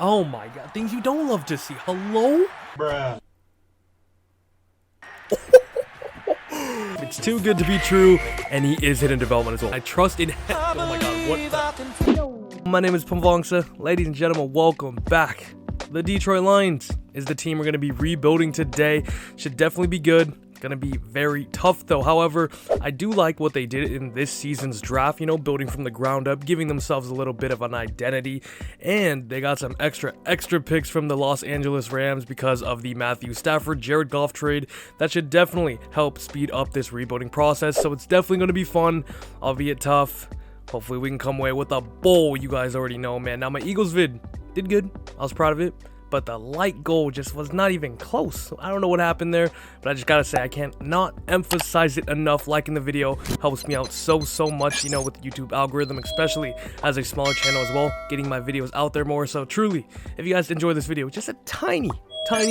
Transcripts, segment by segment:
Oh my god, things you don't love to see. Hello? Bruh. It's too good to be true, and he is hidden development as well. I trust in oh my god, what the? My name is Phomvongsa. Ladies and gentlemen, welcome back. The Detroit Lions is the team we're going to be rebuilding today. Should definitely be good. Going to be very tough though. However, I do like what they did in this season's draft, you know, building from the ground up, giving themselves a little bit of an identity, and they got some extra picks from the Los Angeles Rams because of the Matthew Stafford, Jared Goff trade. That should definitely help speed up this rebuilding process, so it's definitely going to be fun, albeit tough. Hopefully we can come away with a bowl. You guys already know, man. Now my Eagles vid did good. I was proud of it. But the light goal just was not even close. So I don't know what happened there, but I just gotta say I can't not emphasize it enough. Liking the video helps me out so much, you know, with the YouTube algorithm, especially as a smaller channel as well, getting my videos out there more. So truly, if you guys enjoy this video, just a tiny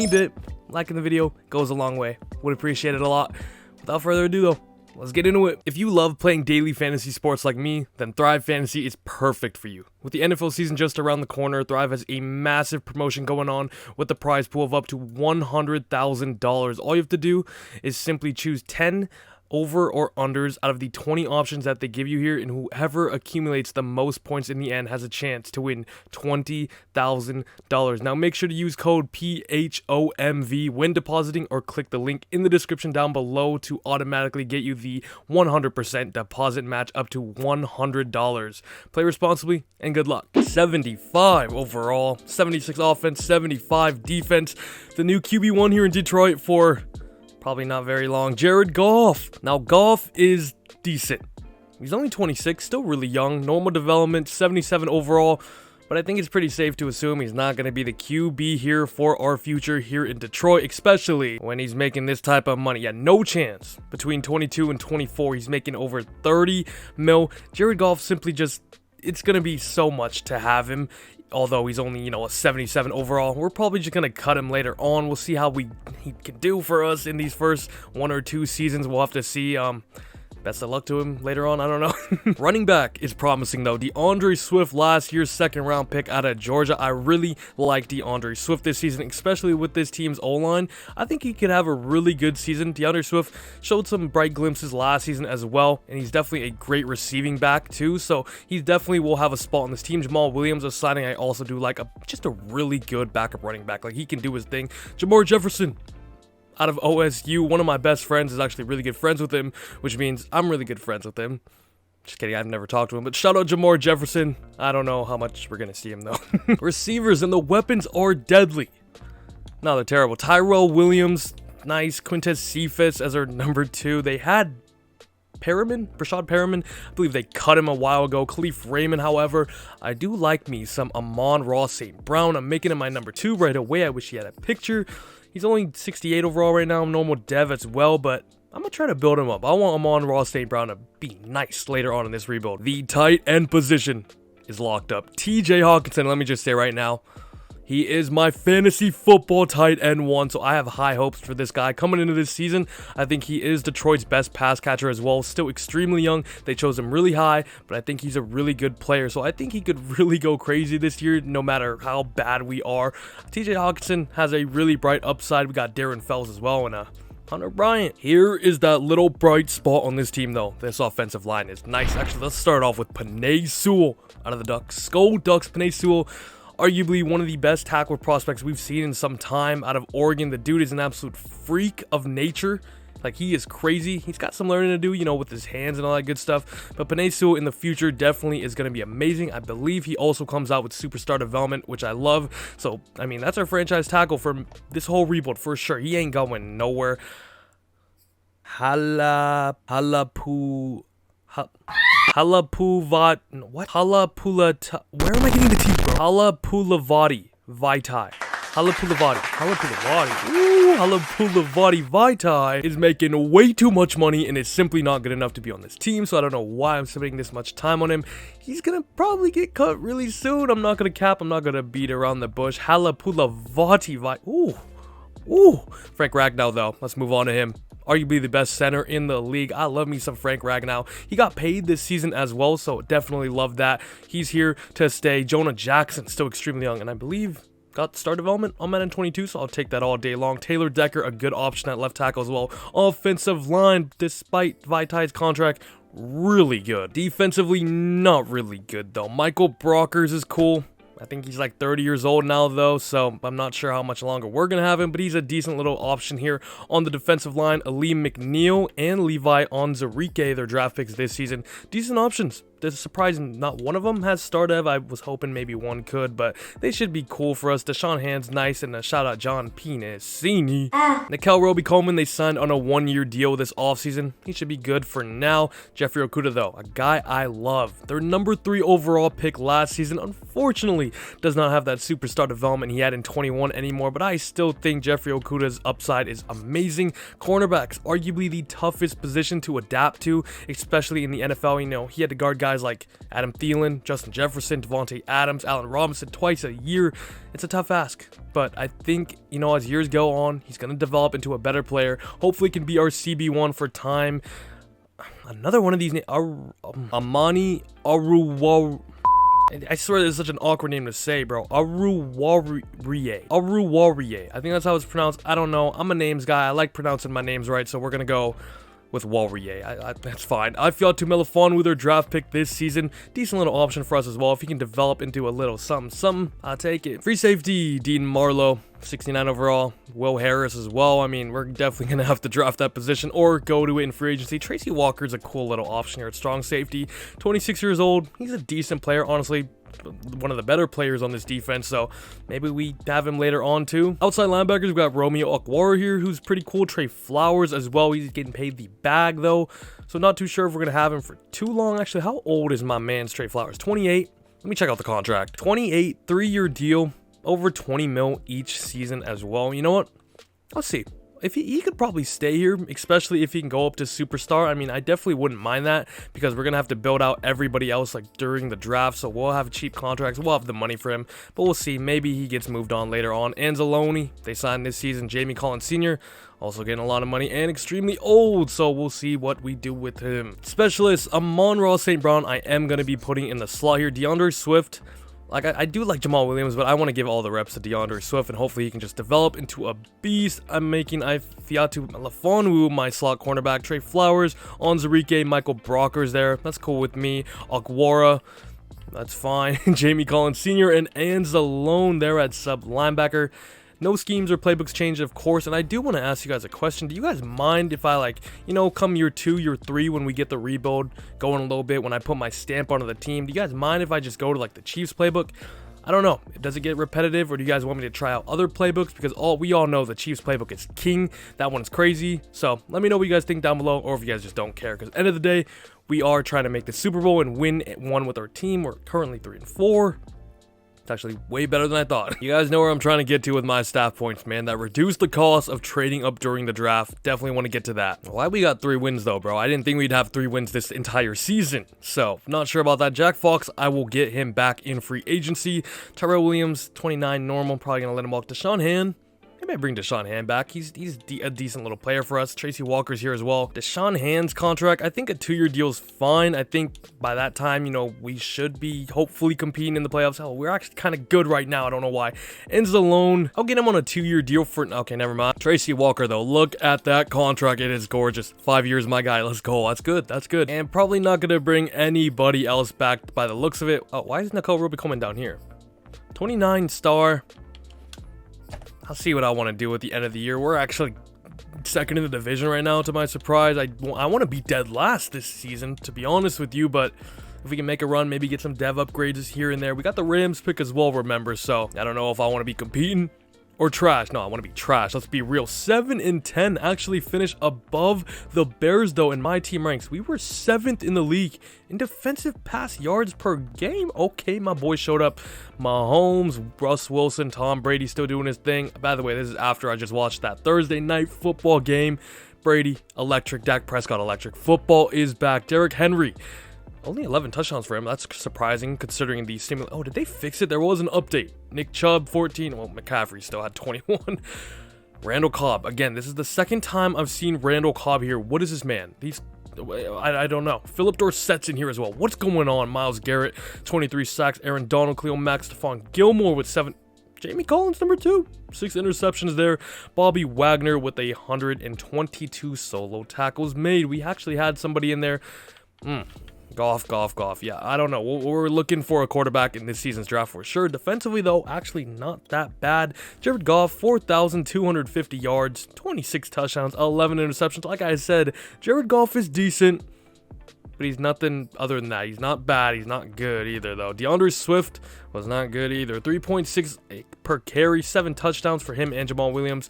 bit, liking the video goes a long way. Would appreciate it a lot. Without further ado though, let's get into it. If you love playing daily fantasy sports like me, then Thrive Fantasy is perfect for you. With the NFL season just around the corner, Thrive has a massive promotion going on with the prize pool of up to $100,000. All you have to do is simply choose 10 over or unders out of the 20 options that they give you here, and whoever accumulates the most points in the end has a chance to win $20,000. Now make sure to use code PHOMV when depositing, or click the link in the description down below to automatically get you the 100% deposit match up to $100. Play responsibly and good luck. 75 overall, 76 offense, 75 defense. The new QB1 here in Detroit for probably not very long, Jared Goff. Now Goff is decent. He's only 26, still really young. Normal development, 77 overall. But I think it's pretty safe to assume he's not going to be the QB here for our future here in Detroit, especially when he's making this type of money. Yeah, no chance. Between 22 and 24, he's making over 30 mil. Jared Goff simply just, it's going to be so much to have him. Although he's only, you know, a 77 overall, we're probably just going to cut him later on. We'll see how he can do for us in these first 1 or 2 seasons. We'll have to see. Best of luck to him later on. I don't know. Running back is promising though. DeAndre Swift, last year's second-round pick out of Georgia. I really like DeAndre Swift this season, especially with this team's O-line. I think he could have a really good season. DeAndre Swift showed some bright glimpses last season as well, and he's definitely a great receiving back too. So he definitely will have a spot on this team. Jamal Williams, a signing I also do like. Just a really good backup running back. Like, he can do his thing. Jamar Jefferson out of OSU, one of my best friends is actually really good friends with him, which means I'm really good friends with him. Just kidding, I've never talked to him, but shout out Jamar Jefferson. I don't know how much we're gonna see him though. Receivers, and the weapons are deadly. No, they're terrible. Tyrell Williams, nice. Quintez Cephas as our number 2. They had Rashawn Perriman, I believe they cut him a while ago. Khalif Raymond, however, I do like me some Amon-Ra St. Brown. I'm making him my number 2 right away. I wish he had a picture. He's only 68 overall right now. I'm normal dev as well, but I'm going to try to build him up. I want Amon-Ra St. Brown to be nice later on in this rebuild. The tight end position is locked up. TJ Hawkinson, let me just say right now, he is my fantasy football tight end 1, so I have high hopes for this guy coming into this season. I think he is Detroit's best pass catcher as well. Still extremely young. They chose him really high, but I think he's a really good player. So I think he could really go crazy this year, no matter how bad we are. TJ Hawkinson has a really bright upside. We got Darren Fells as well, and Hunter Bryant. Here is that little bright spot on this team though. This offensive line is nice. Actually, let's start off with Penei Sewell out of the Ducks. Go Ducks. Penei Sewell, arguably one of the best tackle prospects we've seen in some time out of Oregon. The dude is an absolute freak of nature. Like, he is crazy. He's got some learning to do, you know, with his hands and all that good stuff. But Penei Sewell in the future definitely is going to be amazing. I believe he also comes out with superstar development, which I love. So, I mean, that's our franchise tackle for this whole rebuild for sure. He ain't going nowhere. Halapulvat. What? Halapulata. Where am I getting the T, bro? Halapulavati Vaitai. Halapulavati Vaitai is making way too much money and is simply not good enough to be on this team. So I don't know why I'm spending this much time on him. He's gonna probably get cut really soon. I'm not gonna cap. I'm not gonna beat around the bush. Halapulavati Vaitai. Ooh. Ooh, Frank Ragnow though. Let's move on to him. Arguably the best center in the league. I love me some Frank Ragnow. He got paid this season as well, so definitely love that. He's here to stay. Jonah Jackson, still extremely young, and I believe got star development on Madden 22, so I'll take that all day long. Taylor Decker, a good option at left tackle as well. Offensive line, despite Vitai's contract, really good. Defensively, not really good though. Michael Brockers is cool. I think he's like 30 years old now though, so I'm not sure how much longer we're going to have him, but he's a decent little option here on the defensive line. Ali McNeil and Levi Onwuzurike, their draft picks this season. Decent options. It's surprising not one of them has star dev. I was hoping maybe one could, but they should be cool for us. Deshaun Hand's nice, and a shout out John Penisini. Nikel Roby-Coleman, they signed on a 1-year deal this offseason. He should be good for now. Jeffrey Okudah though, a guy I love. Their number 3 overall pick last season, unfortunately, does not have that superstar development he had in 21 anymore, but I still think Jeffrey Okudah's upside is amazing. Cornerbacks, arguably the toughest position to adapt to, especially in the NFL. You know, he had to guard guys like Adam Thielen, Justin Jefferson, Devontae Adams, Allen Robinson twice a year. It's a tough ask, but I think, you know, as years go on, he's going to develop into a better player. Hopefully can be our CB1 for time. Another one of these names, Amani Aruwari. I swear this is such an awkward name to say, bro. Aruwariye. I think that's how it's pronounced. I don't know. I'm a names guy. I like pronouncing my names right, so we're going to go with Walrier. That's fine. I feel to Melifonwu, their draft pick this season. Decent little option for us as well. If he can develop into a little something, I'll take it. Free safety, Dean Marlowe, 69 overall. Will Harris as well. I mean, we're definitely going to have to draft that position or go to it in free agency. Tracy Walker's a cool little option here at strong safety. 26 years old. He's a decent player, honestly. One of the better players on this defense, so maybe we have him later on too. Outside linebackers, we've got Romeo Okwara here, who's pretty cool. Trey Flowers as well. He's getting paid the bag though, so not too sure if we're gonna have him for too long. Actually, how old is my man's Trey Flowers? 28. Let me check out the contract. 28, 3-year deal, over 20 mil each season as well. You know what? Let's see. If he could probably stay here, especially if he can go up to superstar. I mean, I definitely wouldn't mind that because we're going to have to build out everybody else like during the draft. So we'll have cheap contracts. We'll have the money for him, but we'll see. Maybe he gets moved on later on. Anzalone, they signed this season. Jamie Collins Sr., also getting a lot of money and extremely old. So we'll see what we do with him. Specialist, Amon-Ra St. Brown, I am going to be putting in the slot here. DeAndre Swift. Like, I do like Jamal Williams, but I want to give all the reps to DeAndre Swift, and hopefully he can just develop into a beast. I'm making Ifeatu Melifonwu my slot cornerback. Trey Flowers, Onwuzurike, Michael Brockers there. That's cool with me. Okwara, that's fine. Jamie Collins Sr. and Anzalone there at sub linebacker. No schemes or playbooks changed, of course, and I do want to ask you guys a question. Do you guys mind if I, like, you know, come year 2, year 3, when we get the rebuild going a little bit, when I put my stamp onto the team, do you guys mind if I just go to, like, the Chiefs playbook? I don't know. Does it get repetitive, or do you guys want me to try out other playbooks? Because we all know the Chiefs playbook is king. That one's crazy. So let me know what you guys think down below, or if you guys just don't care. Because at the end of the day, we are trying to make the Super Bowl and win one with our team. We're currently 3-4. It's actually way better than I thought. You guys know where I'm trying to get to with my staff points, man. That reduced the cost of trading up during the draft. Definitely want to get to that. Why we got 3 wins though, bro? I didn't think we'd have 3 wins this entire season. So, not sure about that. Jack Fox, I will get him back in free agency. Tyrell Williams, 29 normal. Probably going to let him walk. Deshaun Hand. Maybe I bring Deshaun Hand back. He's a decent little player for us. Tracy Walker's here as well. Deshaun Hand's contract, I think a 2-year deal is fine. I think by that time, you know, we should be hopefully competing in the playoffs. Hell, we're actually kind of good right now. I don't know why. Anzalone, I'll get him on a 2-year deal for... Okay, never mind. Tracy Walker, though. Look at that contract. It is gorgeous. 5 years, my guy. Let's go. That's good. That's good. And probably not going to bring anybody else back by the looks of it. Oh, why is Nikel Roby coming down here? 29 star... I'll see what I want to do at the end of the year. We're actually second in the division right now, to my surprise. I want to be dead last this season, to be honest with you, but if we can make a run, maybe get some dev upgrades here and there. We got the Rams pick as well, remember, so I don't know if I want to be competing or trash. No, I want to be trash. Let's be real. 7-10 actually finished above the Bears, though, in my team ranks. We were 7th in the league in defensive pass yards per game. Okay, my boy showed up. Mahomes, Russ Wilson, Tom Brady still doing his thing. By the way, this is after I just watched that Thursday night football game. Brady, electric. Dak Prescott, electric. Football is back. Derrick Henry. Only 11 touchdowns for him. That's surprising considering the stimulus. Oh, did they fix it? There was an update. Nick Chubb, 14. Well, McCaffrey still had 21. Randall Cobb. Again, this is the second time I've seen Randall Cobb here. What is this man? I don't know. Philip Dorsett's in here as well. What's going on? Myles Garrett, 23 sacks. Aaron Donald, Cleo Mack, Stephon Gilmore with 7. Jamie Collins, number 2. 6 interceptions there. Bobby Wagner with 122 solo tackles made. We actually had somebody in there. Goff. Yeah, I don't know. We're looking for a quarterback in this season's draft for sure. Defensively, though, actually not that bad. Jared Goff, 4,250 yards, 26 touchdowns, 11 interceptions. Like I said, Jared Goff is decent, but he's nothing other than that. He's not bad. He's not good either, though. DeAndre Swift was not good either. 3.6 per carry, 7 touchdowns for him and Jamal Williams.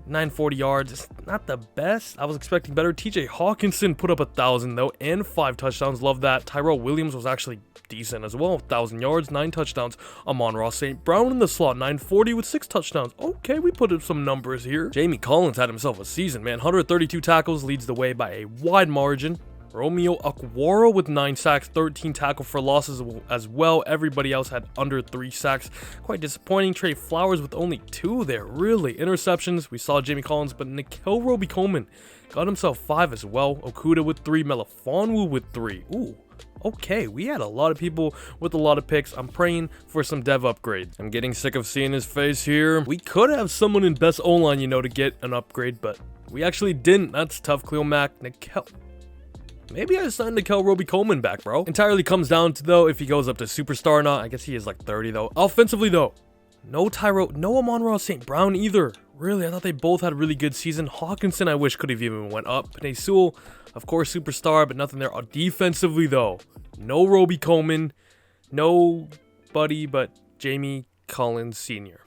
940 yards. It's not the best. I was expecting better. TJ Hawkinson put up 1,000 though and 5 touchdowns. Love that. Tyrell Williams was actually decent as well. 1,000 yards, 9 touchdowns. Amon-Ra St. Brown in the slot, 940 with 6 touchdowns. Okay, we put up some numbers here. Jamie Collins had himself a season, man. 132 tackles, leads the way by a wide margin. Romeo Okwara with 9 sacks, 13 tackle for losses as well. Everybody else had under 3 sacks. Quite disappointing. Trey Flowers with only 2 there, really. Interceptions, we saw Jamie Collins, but Nikel Roby-Coleman got himself 5 as well. OKUDAH with 3, Melifonwu with 3. Ooh. Okay, we had a lot of people with a lot of picks. I'm praying for some dev upgrades. I'm getting sick of seeing his face here. We could have someone in best O-line, you know, to get an upgrade, but we actually didn't. That's tough. Cleo Mack, Nikel. Maybe I signed Nikel Roby-Coleman back, bro. Entirely comes down to, though, if he goes up to superstar or not. I guess he is like 30, though. Offensively, though, no Amon-Ra St. Brown either. Really, I thought they both had a really good season. Hawkinson, I wish, could have even went up. Penei Sewell, of course, superstar, but nothing there. Defensively, though, no Roby-Coleman, nobody but Jamie Collins Sr.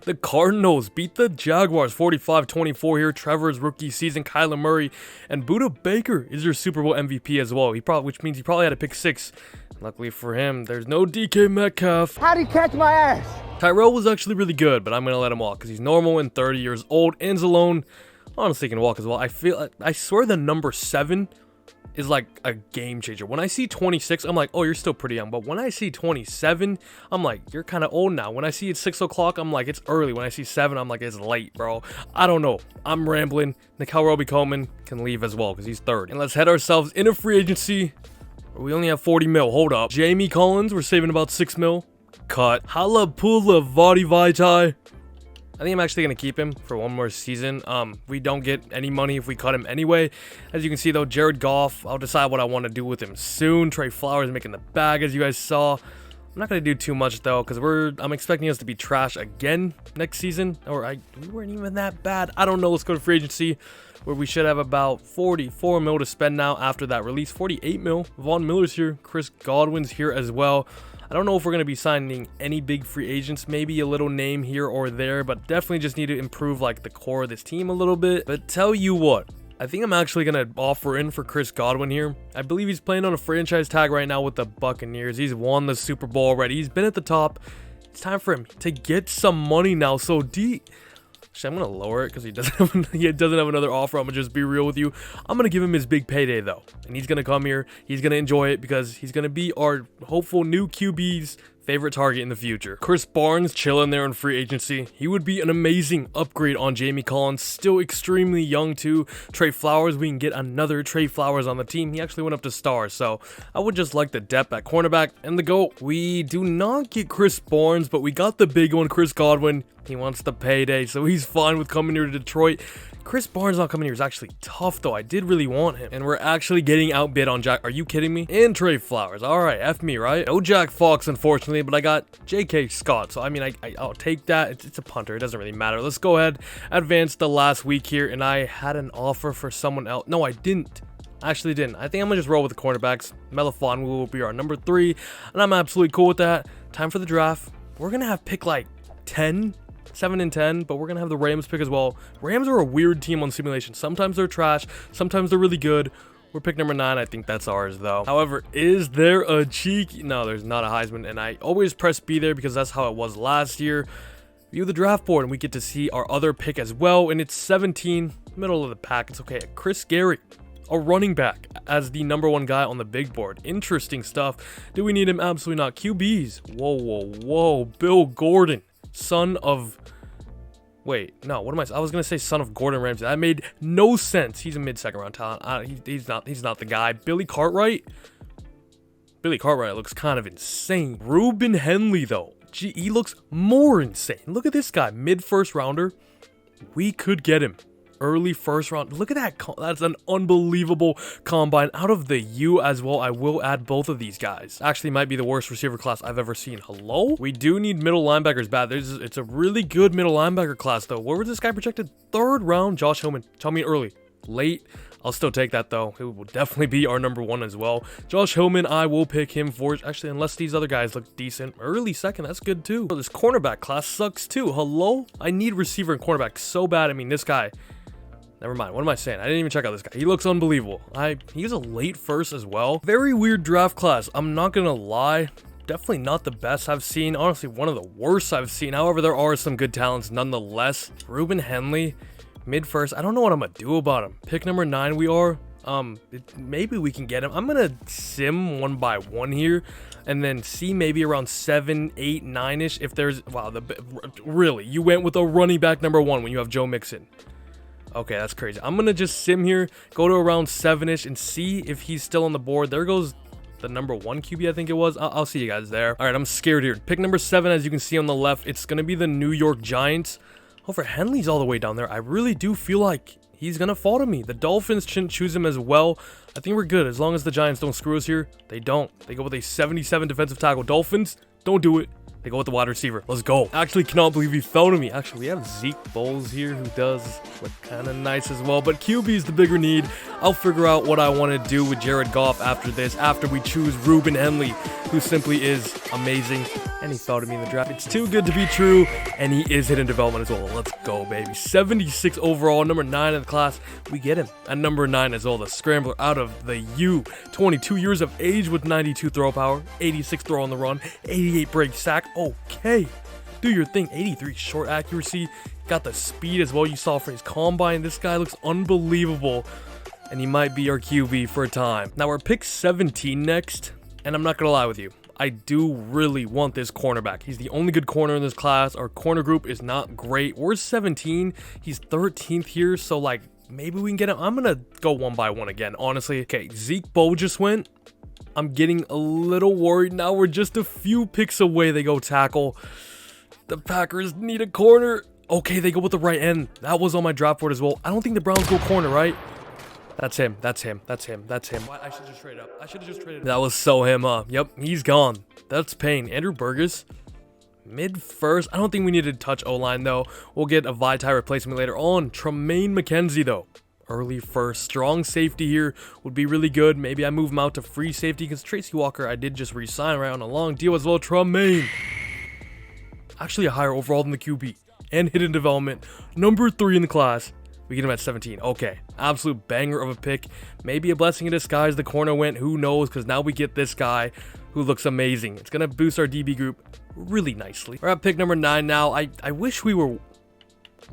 The Cardinals beat the Jaguars 45-24 here. Trevor's rookie season, Kyler Murray, and Budda Baker is your Super Bowl MVP as well. Which means he probably had a pick 6. Luckily for him, there's no DK Metcalf. How'd he catch my ass? Tyrell was actually really good, but I'm going to let him walk because he's normal and 30 years old. And Zalone honestly can walk as well. I swear the number 7 is like a game changer. When I see 26, I'm like, oh, you're still pretty young. But when I see 27, I'm like, you're kind of old now. When I see it's 6 o'clock, I'm like, it's early. When I see 7, I'm like, it's late, bro. I don't know. I'm rambling. Nikel Roby-Coleman can leave as well because he's 3rd. And let's head ourselves into free agency. We only have 40 mil. Hold up. Jamie Collins, we're saving about 6 mil. Cut. Halapula Vadi Vaitai. I think I'm actually going to keep him for one more season. We don't get any money if we cut him anyway. As you can see, though, Jared Goff, I'll decide what I want to do with him soon. Trey Flowers making the bag, as you guys saw. I'm not going to do too much, though, because I'm expecting us to be trash again next season. We weren't even that bad. I don't know. Let's go to free agency, where we should have about 44 mil to spend now after that release. 48 mil. Von Miller's here. Chris Godwin's here as well. I don't know if we're going to be signing any big free agents, maybe a little name here or there, but definitely just need to improve like the core of this team a little bit. But tell you what, I think I'm actually going to offer in for Chris Godwin here. I believe he's playing on a franchise tag right now with the Buccaneers. He's won the Super Bowl already. He's been at the top. It's time for him to get some money now. So Actually, I'm going to lower it because he doesn't have another offer. I'm going to just be real with you. I'm going to give him his big payday, though. And he's going to come here. He's going to enjoy it because he's going to be our hopeful new QB's favorite target in the future. Chris Barnes chilling there in free agency. He would be an amazing upgrade on Jamie Collins. Still extremely young, too. Trey Flowers, we can get another Trey Flowers on the team. He actually went up to star. So I would just like the depth at cornerback and the GOAT. We do not get Chris Barnes, but we got the big one, Chris Godwin. He wants the payday, so he's fine with coming here to Detroit. Chris Barnes not coming here is actually tough, though. I did really want him. And we're actually getting outbid on Jack. Are you kidding me? And Trey Flowers. All right, F me, right? No Jack Fox, unfortunately, but I got J.K. Scott. So, I mean, I'll take that. It's a punter. It doesn't really matter. Let's go ahead, advance the last week here. And I had an offer for someone else. No, I didn't. I actually didn't. I think I'm going to just roll with the cornerbacks. Melifonwu will be our number 3. And I'm absolutely cool with that. Time for the draft. We're going to have pick like 10. 7 and 10, but we're gonna have the Rams pick as well. Rams are a weird team on simulation. Sometimes they're trash, sometimes they're really good. We're pick number 9. I think that's ours, though. However, is there a cheeky? No, there's not a Heisman, and I always press B there because that's how it was last year. View the draft board, and we get to see our other pick as well, and it's 17, middle of the pack. It's okay. Chris Gary, a running back, as the number 1 guy on the big board. Interesting stuff. Do we need him? Absolutely not. QBs. Whoa. Bill Gordon, son of Wait, no, what am I was gonna say son of Gordon Ramsay. That made no sense. He's a mid-second round talent. He's not the guy. Billy Cartwright looks kind of insane. Ruben Henley though, gee, he looks more insane. Look at this guy, mid-first rounder. We could get him early first round. Look at that. That's an unbelievable combine out of the U as well. I will add both of these guys. Actually might be the worst receiver class I've ever seen. Hello? We do need middle linebackers bad. It's a really good middle linebacker class though. Where was this guy projected? 3rd round. Josh Hillman. Tell me early. Late. I'll still take that though. It will definitely be our number 1 as well. Josh Hillman, I will pick him for, actually, unless these other guys look decent. Early second, that's good too. This cornerback class sucks too. Hello? I need receiver and cornerback so bad. I mean, this guy, never mind. What am I saying? I didn't even check out this guy. He looks unbelievable. He was a late first as well. Very weird draft class. I'm not gonna lie. Definitely not the best I've seen. Honestly, one of the worst I've seen. However, there are some good talents nonetheless. Ruben Henley, mid first. I don't know what I'm gonna do about him. Pick number 9 we are. Maybe we can get him. I'm gonna sim 1 by 1 here, and then see maybe around 7, 8, 9-ish if there's, wow, really, you went with a running back number 1 when you have Joe Mixon. Okay, that's crazy. I'm gonna just sim here, go to around 7-ish and see if he's still on the board. There goes the number 1 QB, I think it was. I'll see you guys there. All right, I'm scared here. Pick number 7, as you can see on the left, it's gonna be the New York Giants. Over Henley's all the way down there. I really do feel like he's gonna fall to me. The Dolphins shouldn't choose him as well. I think we're good as long as the Giants don't screw us here. They don't. They go with a 77 defensive tackle. Dolphins, don't do it. They go with the wide receiver. Let's go. Actually, cannot believe he fell to me. Actually, we have Zeke Bowles here, who does look kind of nice as well. But QB is the bigger need. I'll figure out what I want to do with Jared Goff after this, after we choose Ruben Henley, who simply is amazing. And he fell to me in the draft. It's too good to be true. And he is hidden development as well. Let's go, baby. 76 overall, number 9 in the class. We get him at number 9 as well. The scrambler out of the U. 22 years of age with 92 throw power, 86 throw on the run, 88 break sack. Okay, do your thing. 83 short accuracy. Got the speed as well you saw for his combine. This guy looks unbelievable, and he might be our QB for a time. Now we're pick 17 next, and I'm not gonna lie with you, I do really want this cornerback. He's the only good corner in this class. Our corner group is not great. We're 17. He's 13th here, so like maybe we can get him. I'm gonna go 1 by 1 again, honestly. Okay, Zeke Bow just went. I'm getting a little worried now. We're just a few picks away. They go tackle. The Packers need a corner. Okay, they go with the right end. That was on my draft board as well. I don't think the Browns go corner, right? That's him. That's him. That's him. That's him. I should just trade up. I should have just traded up. That was so him, huh? Yep, he's gone. That's pain. Andrew Burgess, mid first. I don't think we need to touch O-line, though. We'll get a Vitae replacement later on. Tremaine McKenzie, though. Early first. Strong safety here would be really good. Maybe I move him out to free safety because Tracy Walker, I did just re-sign right on a long deal as well. Tremaine. Actually a higher overall than the QB. And hidden development. Number 3 in the class. We get him at 17. Okay. Absolute banger of a pick. Maybe a blessing in disguise. The corner went. Who knows? Because now we get this guy who looks amazing. It's going to boost our DB group really nicely. We're at pick number 9 now. I wish we were...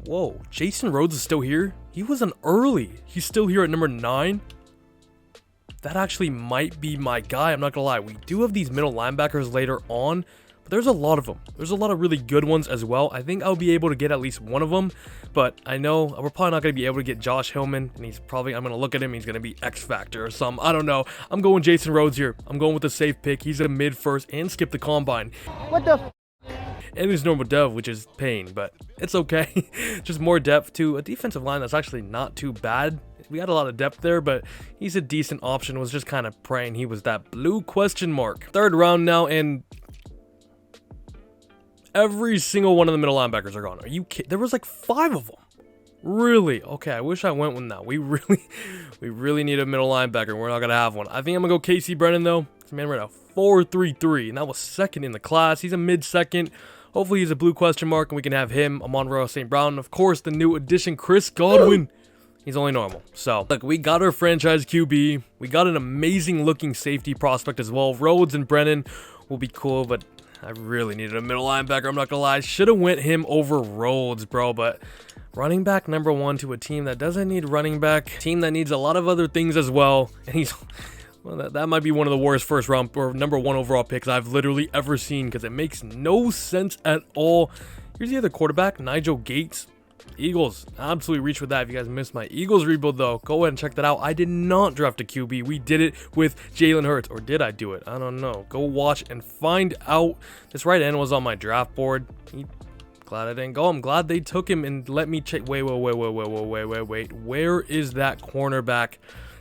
Whoa. Jason Rhodes is still here? He was an early. He's still here at number 9. That actually might be my guy. I'm not going to lie. We do have these middle linebackers later on. But there's a lot of them. There's a lot of really good ones as well. I think I'll be able to get at least one of them. But I know we're probably not going to be able to get Josh Hillman. And he's probably, I'm going to look at him. He's going to be X Factor or something. I don't know. I'm going Jason Rhodes here. I'm going with the safe pick. He's a mid first and skip the combine. What the f? And there's normal dev, which is pain. But it's okay. Just more depth to a defensive line that's actually not too bad. We had a lot of depth there, but he's a decent option. Was just kind of praying he was that blue question mark. 3rd round now, and... every single one of the middle linebackers are gone. Are you kidding? There was like 5 of them. Really? Okay, I wish I went with that. We really need a middle linebacker. We're not going to have one. I think I'm going to go Casey Brennan, though. This man ran a 4.33, and that was 2nd in the class. He's a mid-second. Hopefully he's a blue question mark, and we can have him, Amon-Ra St. Brown, and of course, the new addition, Chris Godwin. He's only normal. So, look, we got our franchise QB. We got an amazing-looking safety prospect as well. Rhodes and Brennan will be cool, but... I really needed a middle linebacker, I'm not gonna lie. Should have went him over Rhodes, bro, but running back number 1 to a team that doesn't need running back, team that needs a lot of other things as well, and he's, well, that might be one of the worst first round or number 1 overall picks I've literally ever seen because it makes no sense at all. Here's the other quarterback, Nigel Gates. Eagles, absolutely reach with that. If you guys missed my Eagles rebuild, though, go ahead and check that out. I did not draft a QB. We did it with Jalen Hurts, or did I do it? I don't know. Go watch and find out. This right end was on my draft board. Glad I didn't go. I'm glad they took him and let me check. Wait. Where is that cornerback?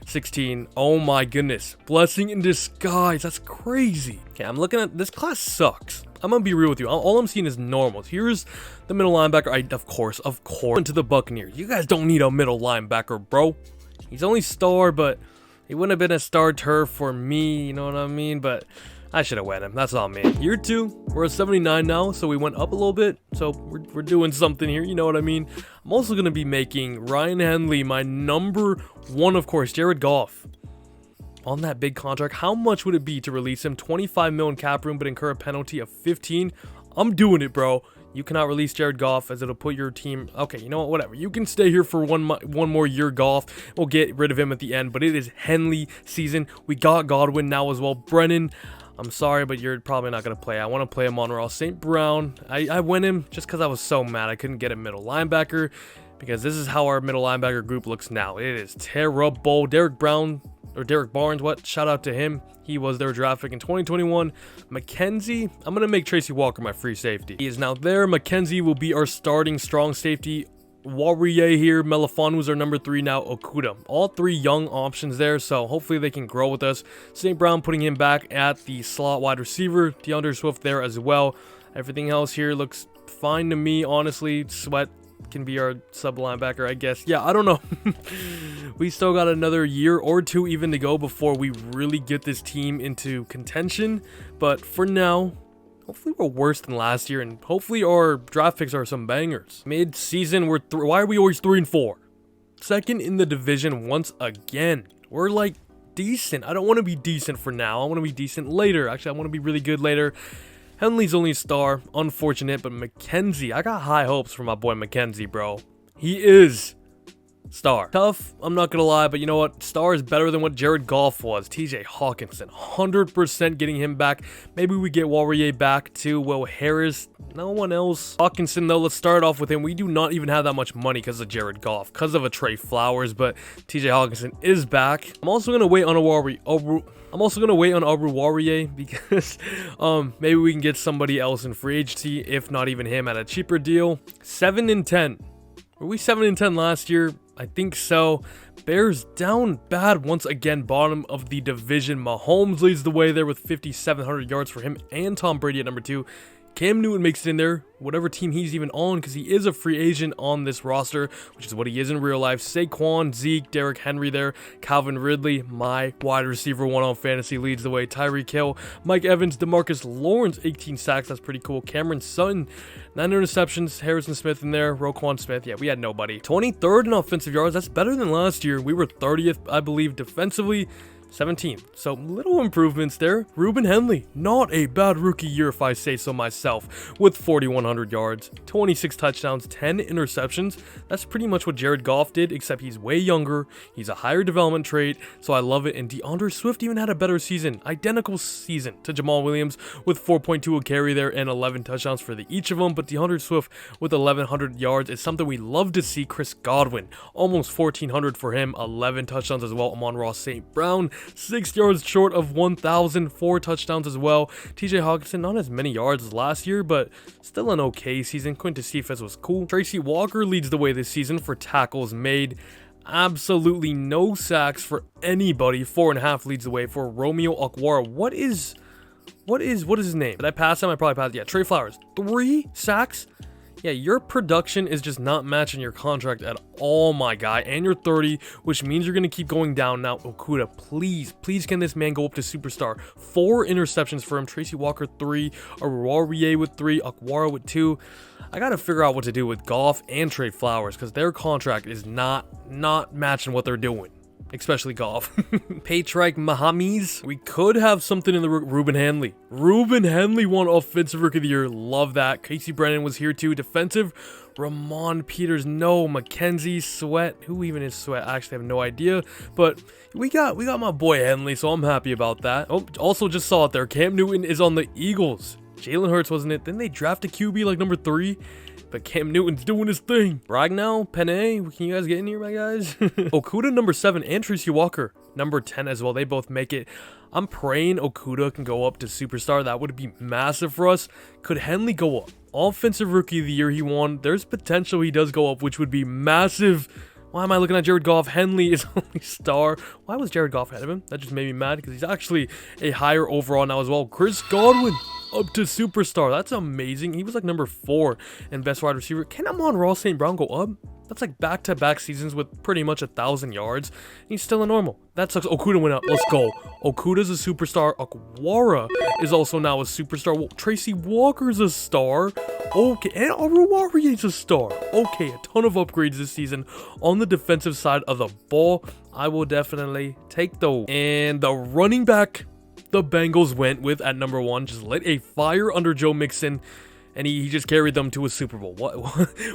16. Oh my goodness. Blessing in disguise. That's crazy. Okay, I'm looking at this class sucks. I'm gonna be real with you. All I'm seeing is normals. Here's the middle linebacker. Of course. Went to the Buccaneers. You guys don't need a middle linebacker, bro. He's only star, but he wouldn't have been a star turf for me. You know what I mean? But I should have went him. That's all me. Year 2, we're at 79 now, so we went up a little bit. So we're doing something here. You know what I mean? I'm also going to be making Ryan Henley my number 1, of course, Jared Goff. On that big contract, how much would it be to release him? 25 million cap room, but incur a penalty of 15? I'm doing it, bro. You cannot release Jared Goff, as it'll put your team... Okay, you know what? Whatever. You can stay here for one more year, Goff. We'll get rid of him at the end, but it is Henley season. We got Godwin now as well. Brennan, I'm sorry, but you're probably not going to play. I want to play him on Raw. St. Brown, I went him just because I was so mad I couldn't get a middle linebacker, because this is how our middle linebacker group looks now. It is terrible. Derek Barnes, what? Shout out to him. He was their draft pick in 2021. McKenzie, I'm going to make Tracy Walker my free safety. He is now there. McKenzie will be our starting strong safety. Warrior here. Melifon was our number 3 now. OKUDAH. All 3 young options there, so hopefully they can grow with us. St. Brown putting him back at the slot wide receiver. DeAndre Swift there as well. Everything else here looks fine to me, honestly. Sweat can be our sub linebacker, I guess. Yeah, I don't know. We still got another year or 2 even to go before we really get this team into contention. But for now, hopefully we're worse than last year, and hopefully our draft picks are some bangers. Mid-season, why are we always 3-4? Second in the division once again. We're like decent. I don't want to be decent for now. I want to be decent later. Actually, I want to be really good later. Henley's only a star. Unfortunate, but McKenzie, I got high hopes for my boy McKenzie, bro. He is star. Tough, I'm not gonna lie, but you know what? Star is better than what Jared Goff was. TJ Hawkinson, 100% getting him back. Maybe we get Warrior back too. Will Harris, no one else. Hawkinson, though, let's start off with him. We do not even have that much money because of Jared Goff, because of a Trey Flowers, but TJ Hawkinson is back. I'm also gonna wait on a Warrior. I'm also going to wait on Aubrey Warrior because maybe we can get somebody else in free agency, if not even him, at a cheaper deal. 7-10. Were we 7-10 last year? I think so. Bears down bad once again, bottom of the division. Mahomes leads the way there with 5,700 yards for him and Tom Brady at number 2. Cam Newton makes it in there, whatever team he's even on, because he is a free agent on this roster, which is what he is in real life. Saquon, Zeke, Derrick Henry there, Calvin Ridley, my wide receiver 1 on fantasy, leads the way. Tyreek Hill, Mike Evans, DeMarcus Lawrence, 18 sacks, that's pretty cool. Cameron Sutton, 9 interceptions. Harrison Smith in there, Roquan Smith, yeah, we had nobody. 23rd in offensive yards, that's better than last year. We were 30th, I believe, defensively. 17th, so little improvements there. Ruben Henley, not a bad rookie year if I say so myself, with 4,100 yards, 26 touchdowns, 10 interceptions. That's pretty much what Jared Goff did, except he's way younger, he's a higher development trait, so I love it. And DeAndre Swift even had a better season, identical season to Jamal Williams, with 4.2 a carry there and 11 touchdowns for each of them. But DeAndre Swift with 1,100 yards is something we love to see. Chris Godwin, almost 1,400 for him, 11 touchdowns as well. Amon-Ra St. Brown, 6 yards short of 1,000, 4 touchdowns as well. TJ Hawkinson, not as many yards as last year, but still an okay season. Quintus Cephas was cool. Tracy Walker leads the way this season for tackles made. Absolutely no sacks for anybody. 4.5 leads the way for Romeo Okwara. What is his name? Did I pass him? I probably passed. Yeah, Trey Flowers, 3 sacks. Yeah, your production is just not matching your contract at all, my guy. And you're 30, which means you're going to keep going down. Now, OKUDAH, please can this man go up to superstar? 4 interceptions for him. Tracy Walker, 3. Aurorier with 3. Okwara with 2. I got to figure out what to do with Goff and Trey Flowers, because their contract is not matching what they're doing. Especially Goff. Patrick Mahomes. We could have something in the Ruben Henley. Ruben Henley won Offensive Rookie of the Year. Love that. Casey Brennan was here too. Defensive, Ramon Peters. No. McKenzie, Sweat. Who even is Sweat? I actually have no idea. But we got my boy Henley, so I'm happy about that. Oh, also just saw it there. Cam Newton is on the Eagles. Jalen Hurts, wasn't it? Then they drafted QB like number 3. But Cam Newton's doing his thing. Ragnow, Penei, can you guys get in here, my guys? OKUDAH, number 7, and Tracy Walker, number 10 as well. They both make it. I'm praying OKUDAH can go up to superstar. That would be massive for us. Could Henley go up? Offensive Rookie of the Year he won. There's potential he does go up, which would be massive. Why am I looking at Jared Goff? Henley is only star. Why was Jared Goff ahead of him? That just made me mad because he's actually a higher overall now as well. Chris Godwin up to superstar. That's amazing. He was like number 4 in best wide receiver. Can Amon-Ra St. Brown go up? That's like back-to-back seasons with pretty much 1,000 yards. He's still a normal. That sucks. OKUDAH went up. Let's go. OKUDAH's a superstar. Akwara is also now a superstar. Well, Tracy Walker's a star. Okay, and Aruwari's a star. Okay, a ton of upgrades this season on the defensive side of the ball. I will definitely take those. And the running back the Bengals went with at number 1 just lit a fire under Joe Mixon, and he just carried them to a Super Bowl.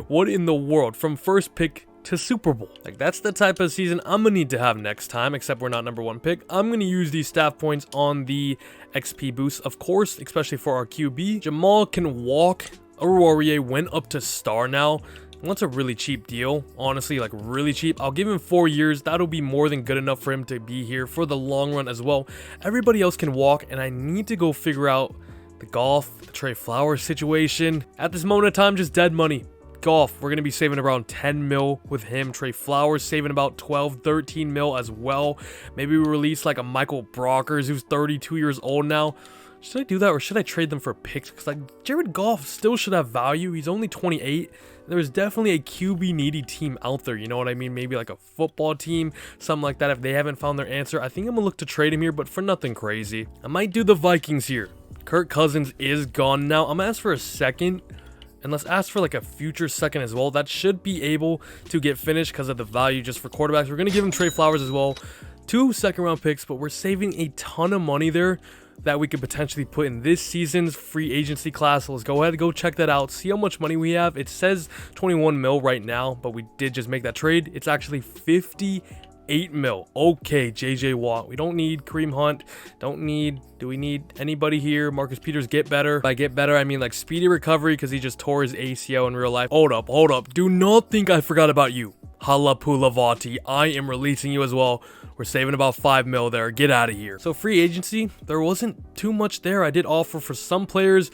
What in the world? From first pick to Super Bowl. Like, that's the type of season I'm gonna need to have next time, except we're not number 1 pick. I'm gonna use these staff points on the XP boost, of course, especially for our QB. Jamal can walk. Aruwari went up to star now. That's a really cheap deal, honestly, like really cheap. I'll give him 4 years. That'll be more than good enough for him to be here for the long run as well. Everybody else can walk, and I need to go figure out the Goff, the Trey Flowers situation. At this moment of time, just dead money. Goff, we're going to be saving around 10 mil with him. Trey Flowers saving about 12, 13 mil as well. Maybe we release like a Michael Brockers who's 32 years old now. Should I do that, or should I trade them for picks? Because like Jared Goff still should have value. He's only 28. There's definitely a QB needy team out there. You know what I mean? Maybe like a football team, something like that. If they haven't found their answer, I think I'm gonna look to trade him here, but for nothing crazy. I might do the Vikings here. Kirk Cousins is gone now. I'm gonna ask for a second, and let's ask for like a future second as well. That should be able to get finished because of the value just for quarterbacks. We're gonna give him Trey Flowers as well. 2 second-round picks, but we're saving a ton of money there that we could potentially put in this season's free agency class. So let's go ahead and go check that out, see how much money we have. It says 21 mil right now, but we did just make that trade. It's actually 58 mil. Okay, JJ Watt. We don't need Kareem Hunt. Do we need anybody here? Marcus Peters, get better. By get better, I mean like speedy recovery because he just tore his ACL in real life. Hold up. Do not think I forgot about you. Halapulavati, I am releasing you as well. We're saving about 5 mil there. Get out of here. So free agency, there wasn't too much there. I did offer for some players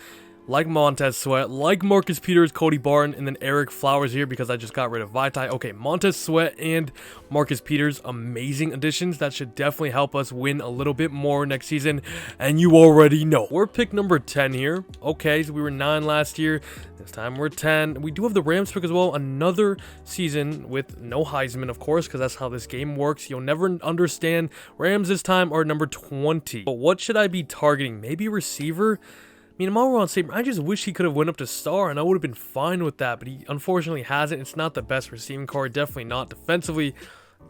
like Montez Sweat, like Marcus Peters, Cody Barton, and then Eric Flowers here because I just got rid of Vitae. Okay, Montez Sweat and Marcus Peters, amazing additions. That should definitely help us win a little bit more next season, and you already know. We're pick number 10 here. Okay, so we were 9 last year. This time we're 10. We do have the Rams pick as well. Another season with no Heisman, of course, because that's how this game works. You'll never understand. Rams this time are number 20. But what should I be targeting? Maybe receiver? I mean, Amon-Ra St. Brown, I just wish he could have went up to star, and I would have been fine with that, but he unfortunately hasn't. It's not the best receiving core, definitely not defensively.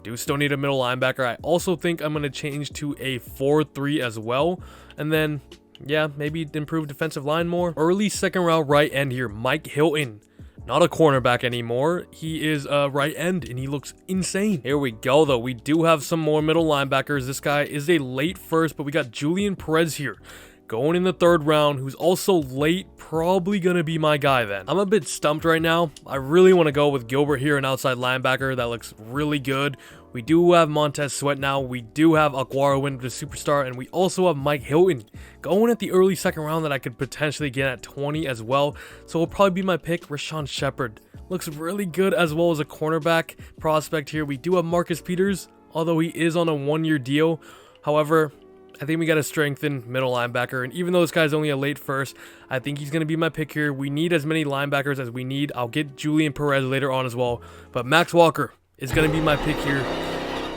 Do still need a middle linebacker. I also think I'm going to change to a 4-3 as well, and then, yeah, maybe improve defensive line more. Early second round right end here, Mike Hilton. Not a cornerback anymore. He is a right end, and he looks insane. Here we go, though. We do have some more middle linebackers. This guy is a late first, but we got Julian Perez here, going in the 3rd round, who's also late, probably going to be my guy then. I'm a bit stumped right now. I really want to go with Gilbert here, an outside linebacker. That looks really good. We do have Montez Sweat now. We do have Akwara win the superstar, and we also have Mike Hilton going at the early 2nd round that I could potentially get at 20 as well. So it'll probably be my pick. Rashawn Shepard looks really good as well as a cornerback prospect here. We do have Marcus Peters, although he is on a 1-year deal. However, I think we got to strengthen middle linebacker, and even though this guy's only a late first, I think he's going to be my pick here. We need as many linebackers as we need. I'll get Julian Perez later on as well, but Max Walker is going to be my pick here.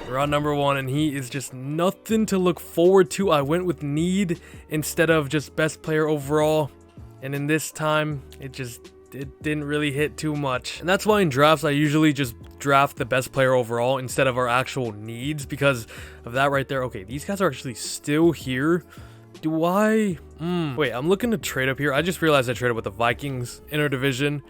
We're on number 1, and he is just nothing to look forward to. I went with need instead of just best player overall, and in this time, it didn't really hit too much. And that's why in drafts, I usually just draft the best player overall instead of our actual needs because of that right there. Okay, these guys are actually still here. Do I? Wait, I'm looking to trade up here. I just realized I traded with the Vikings interdivision.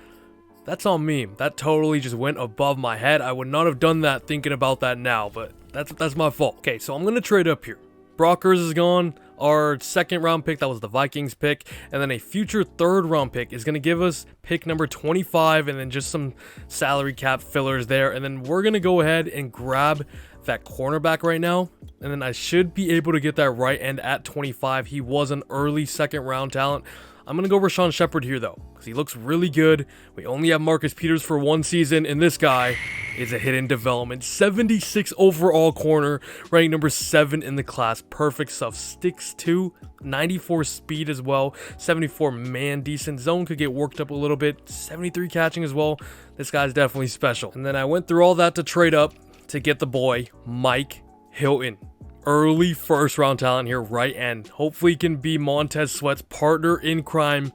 That's on me. That totally just went above my head. I would not have done that thinking about that now, but that's my fault. Okay, so I'm going to trade up here. Brockers is gone. our second round pick, that was the Vikings pick, and then a future third round pick is going to give us pick number 25, and then just some salary cap fillers there. And then we're going to go ahead and grab that cornerback right now, and then I should be able to get that right end at 25. He was an early second round talent. I'm going to go Rashawn Shepard here though, because he looks really good. We only have Marcus Peters for 1 season, and this guy is a hidden development. 76 overall corner, ranked number 7 in the class. Perfect stuff. 6'2", 94 speed as well. 74 man, decent zone, could get worked up a little bit. 73 catching as well. This guy's definitely special. And then I went through all that to trade up to get the boy Mike Hilton. Early first round talent here, right end. Hopefully can be Montez Sweat's partner in crime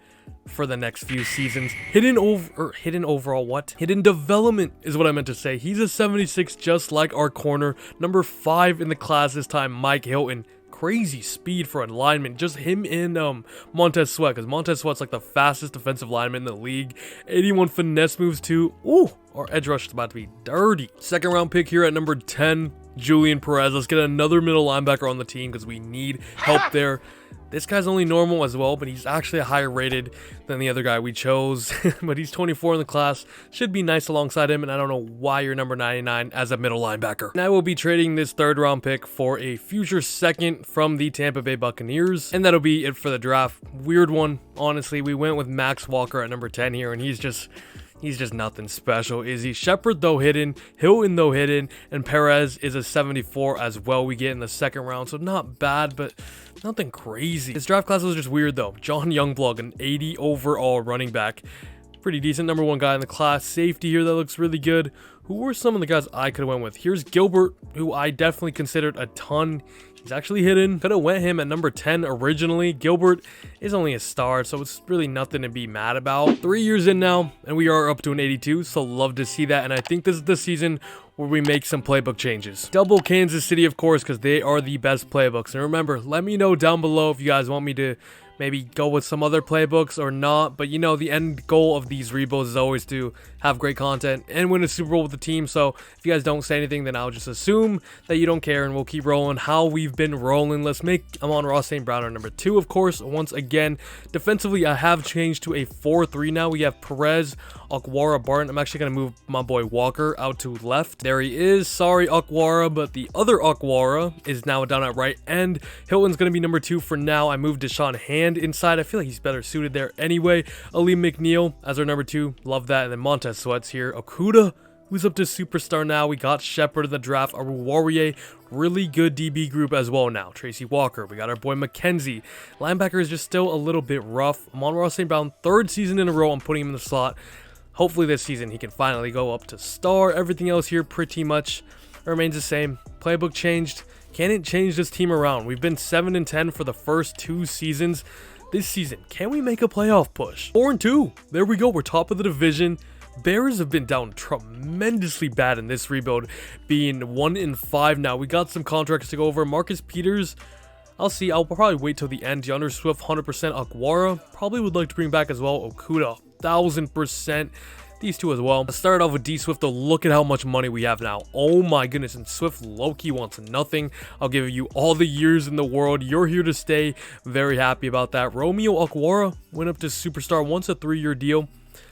for the next few seasons. Hidden development is what I meant to say. He's a 76, just like our corner. Number 5 in the class this time, Mike Hilton. Crazy speed for a lineman. Just him and Montez Sweat, because Montez Sweat's like the fastest defensive lineman in the league. 81 finesse moves too. Ooh, our edge rush is about to be dirty. Second round pick here at number 10, Julian Perez. Let's get another middle linebacker on the team because we need help there. This guy's only normal as well, but he's actually a higher rated than the other guy we chose. But he's 24 in the class. Should be nice alongside him, and I don't know why you're number 99 as a middle linebacker. And I will be trading this third round pick for a future second from the Tampa Bay Buccaneers, and that'll be it for the draft. Weird one, honestly. We went with Max Walker at number 10 here, and he's just nothing special, is he? Shepard though hidden, Hilton though hidden, and Perez is a 74 as well we get in the second round, so not bad, but nothing crazy. This draft class was just weird though. John Youngblood, an 80 overall running back. Pretty decent, number 1 guy in the class. Safety here that looks really good. Who were some of the guys I could have went with? Here's Gilbert, who I definitely considered a ton. He's actually hidden. Could have went him at number 10 originally. Gilbert is only a star, so it's really nothing to be mad about. 3 years in now, and we are up to an 82, so love to see that. And I think this is the season where we make some playbook changes. Double Kansas City, of course, because they are the best playbooks. And remember, let me know down below if you guys want me to maybe go with some other playbooks or not. But you know, the end goal of these rebuilds is always to have great content and win a Super Bowl with the team. So if you guys don't say anything, then I'll just assume that you don't care, and we'll keep rolling how we've been rolling. Let's make Amon-Ra St. Brown our number 2, of course. Once again, defensively, I have changed to a 4-3 now. We have Perez, Okwara, Barton. I'm actually going to move my boy Walker out to left. There he is. Sorry, Okwara, but the other Okwara is now down at right end. Hilton's going to be number 2 for now. I moved Deshaun Hand inside. I feel like he's better suited there anyway. Ali McNeil as our number 2. Love that. And then Montez Sweat's here. OKUDAH, who's up to superstar now. We got Shepard in the draft. Our Warrior, really good DB group as well now. Tracy Walker. We got our boy McKenzie. Linebacker is just still a little bit rough. Amon-Ra St. Brown, 3rd season in a row. I'm putting him in the slot. Hopefully this season he can finally go up to star. Everything else here pretty much remains the same. Playbook changed. Can it change this team around? We've been 7-10 for the first 2 seasons. This season, can we make a playoff push? 4-2. There we go. We're top of the division. Bears have been down tremendously bad in this rebuild, being 1-5 now. We got some contracts to go over. Marcus Peters, I'll see. I'll probably wait till the end. DeAndre Swift, 100%. Okwara, probably would like to bring back as well. OKUDAH, 1000%. These two as well. Let's start off with D Swift though. Look at how much money we have now. Oh my goodness. And Swift low-key wants nothing. I'll give you all the years in the world. You're here to stay. Very happy about that. Romeo Okwara went up to superstar. Once a 3-year deal.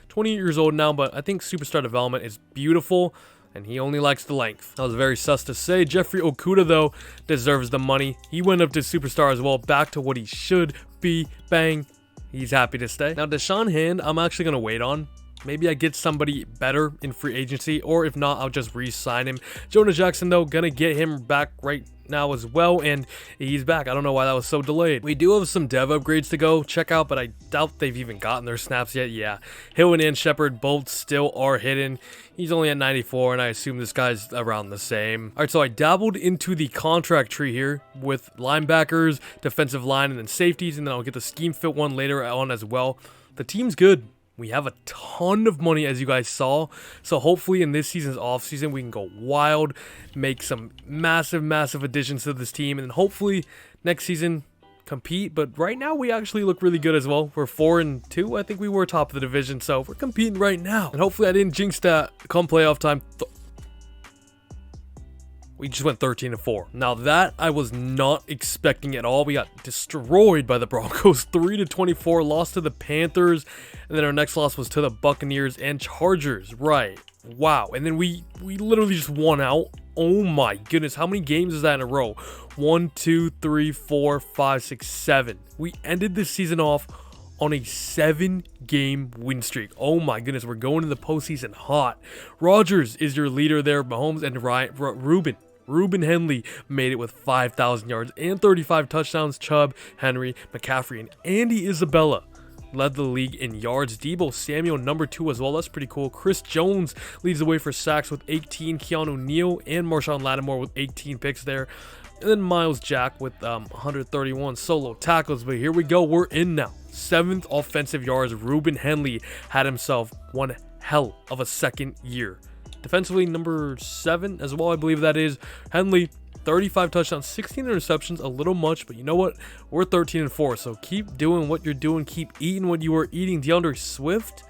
20 years old now, but I think superstar development is beautiful, and he only likes the length. That was very sus to say. Jeffrey Okudah, though, deserves the money. He went up to superstar as well, back to what he should be. Bang. He's happy to stay. Now, Deshaun Hand, I'm actually going to wait on. Maybe I get somebody better in free agency, or if not, I'll just re-sign him. Jonah Jackson, though, gonna get him back right now as well, and he's back. I don't know why that was so delayed. We do have some dev upgrades to go check out, but I doubt they've even gotten their snaps yet. Yeah, Hilton and Shepard both still are hidden. He's only at 94, and I assume this guy's around the same. All right, so I dabbled into the contract tree here with linebackers, defensive line, and then safeties, and then I'll get the scheme fit one later on as well. The team's good. We have a ton of money, as you guys saw, so hopefully in this season's offseason we can go wild, make some massive additions to this team, and then hopefully next season compete. But right now we actually look really good as well. We're 4-2. I think we were top of the division, so we're competing right now, and hopefully I didn't jinx that come playoff time. We just went 13-4. Now that I was not expecting at all. We got destroyed by the Broncos, 3-24, lost to the Panthers, and then our next loss was to the Buccaneers and Chargers. Right. Wow. And then we literally just won out. Oh my goodness. How many games is that in a row? 1, 2, 3, 4, 5, 6, 7. We ended this season off on a 7-game win streak. Oh my goodness. We're going to the postseason hot. Rodgers is your leader there. Mahomes and Ruben Henley made it with 5,000 yards and 35 touchdowns. Chubb, Henry, McCaffrey, and Andy Isabella led the league in yards. Deebo Samuel, number 2 as well. That's pretty cool. Chris Jones leads the way for sacks with 18. Keanu Neal and Marshawn Lattimore with 18 picks there. And then Miles Jack with 131 solo tackles. But here we go. We're in now. 7th offensive yards. Ruben Henley had himself one hell of a second year. Defensively, number 7 as well, I believe that is. Henley, 35 touchdowns, 16 interceptions, a little much, but you know what? We're 13-4, so keep doing what you're doing. Keep eating what you were eating. DeAndre Swift,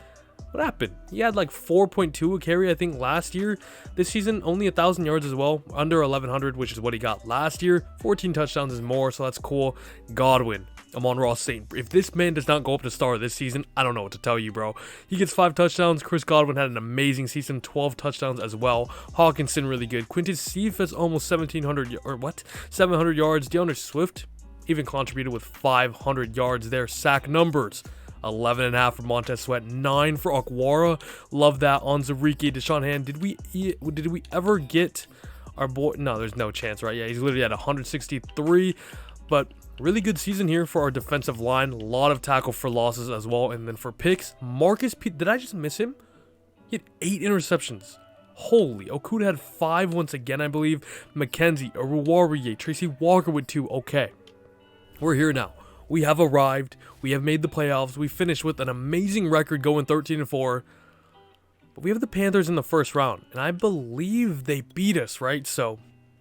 what happened? He had like 4.2 a carry, I think, last year. This season, only 1,000 yards as well, under 1,100, which is what he got last year. 14 touchdowns is more, so that's cool. Godwin, Amon-Ra St. If this man does not go up to star this season, I don't know what to tell you, bro. He gets 5 touchdowns. Chris Godwin had an amazing season, 12 touchdowns as well. Hawkinson really good. Quintus Cephas almost 700 yards. DeAndre Swift even contributed with 500 yards there. Sack numbers, 11.5 for Montez Sweat, 9 for Okwara. Love that. Onwuzurike, Deshaun Hand. Did we ever get our boy? No, there's no chance, right? Yeah, he's literally at 163, but really good season here for our defensive line. A lot of tackle for losses as well. And then for picks, did I just miss him? He had 8 interceptions. Holy. OKUDAH had 5 once again, I believe. McKenzie, Aruwariye, Tracy Walker with 2. Okay. We're here now. We have arrived. We have made the playoffs. We finished with an amazing record going 13-4. But we have the Panthers in the first round. And I believe they beat us, right? So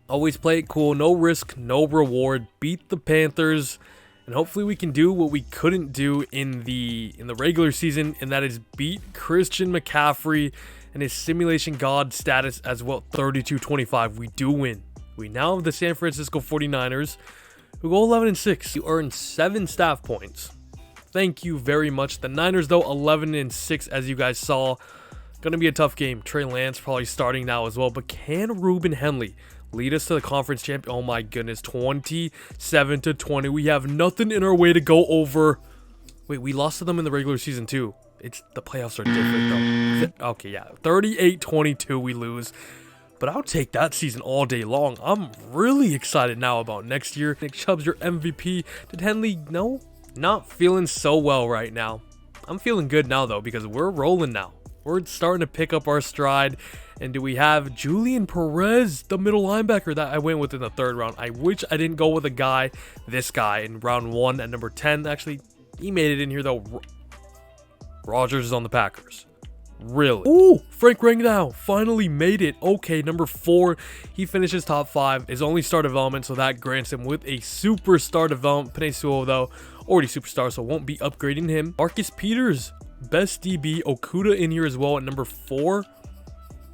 always play it cool, no risk, no reward. Beat the Panthers, and hopefully we can do what we couldn't do in the regular season, and that is beat Christian McCaffrey and his simulation god status as well. 32-25. We do win. We now have the San Francisco 49ers, who go 11-6. You earn 7 staff points. Thank you very much. The Niners, though, 11-6, as you guys saw. Gonna be a tough game. Trey Lance probably starting now as well, but can Ruben Henley lead us to the conference champion? Oh my goodness, 27-20. We have nothing in our way to go over. Wait, we lost to them in the regular season too. The playoffs are different though. Okay, yeah, 38-22 we lose. But I'll take that season all day long. I'm really excited now about next year. Nick Chubb's your MVP. Did Henley? No, not feeling so well right now. I'm feeling good now though, because we're rolling now. We're starting to pick up our stride. And do we have Julian Perez, the middle linebacker that I went with in the 3rd round? I wish I didn't go with this guy in round 1 at number 10. Actually, he made it in here though. Rodgers is on the Packers. Really? Ooh, Frank Ragnow finally made it. Okay, number 4. He finishes top 5. His only star development, so that grants him with a superstar development. Penei Sewell, though, already superstar, so won't be upgrading him. Marcus Peters, best DB. OKUDAH in here as well at number 4.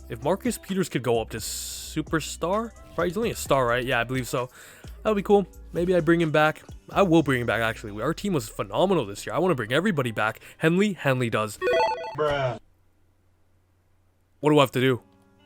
If Marcus Peters could go up to superstar, right? He's only a star, right? Yeah, I believe so. That would be cool. Maybe I bring him back. I will bring him back, actually. Our team was phenomenal this year. I want to bring everybody back. Henley does. Bruh. What do I have to do?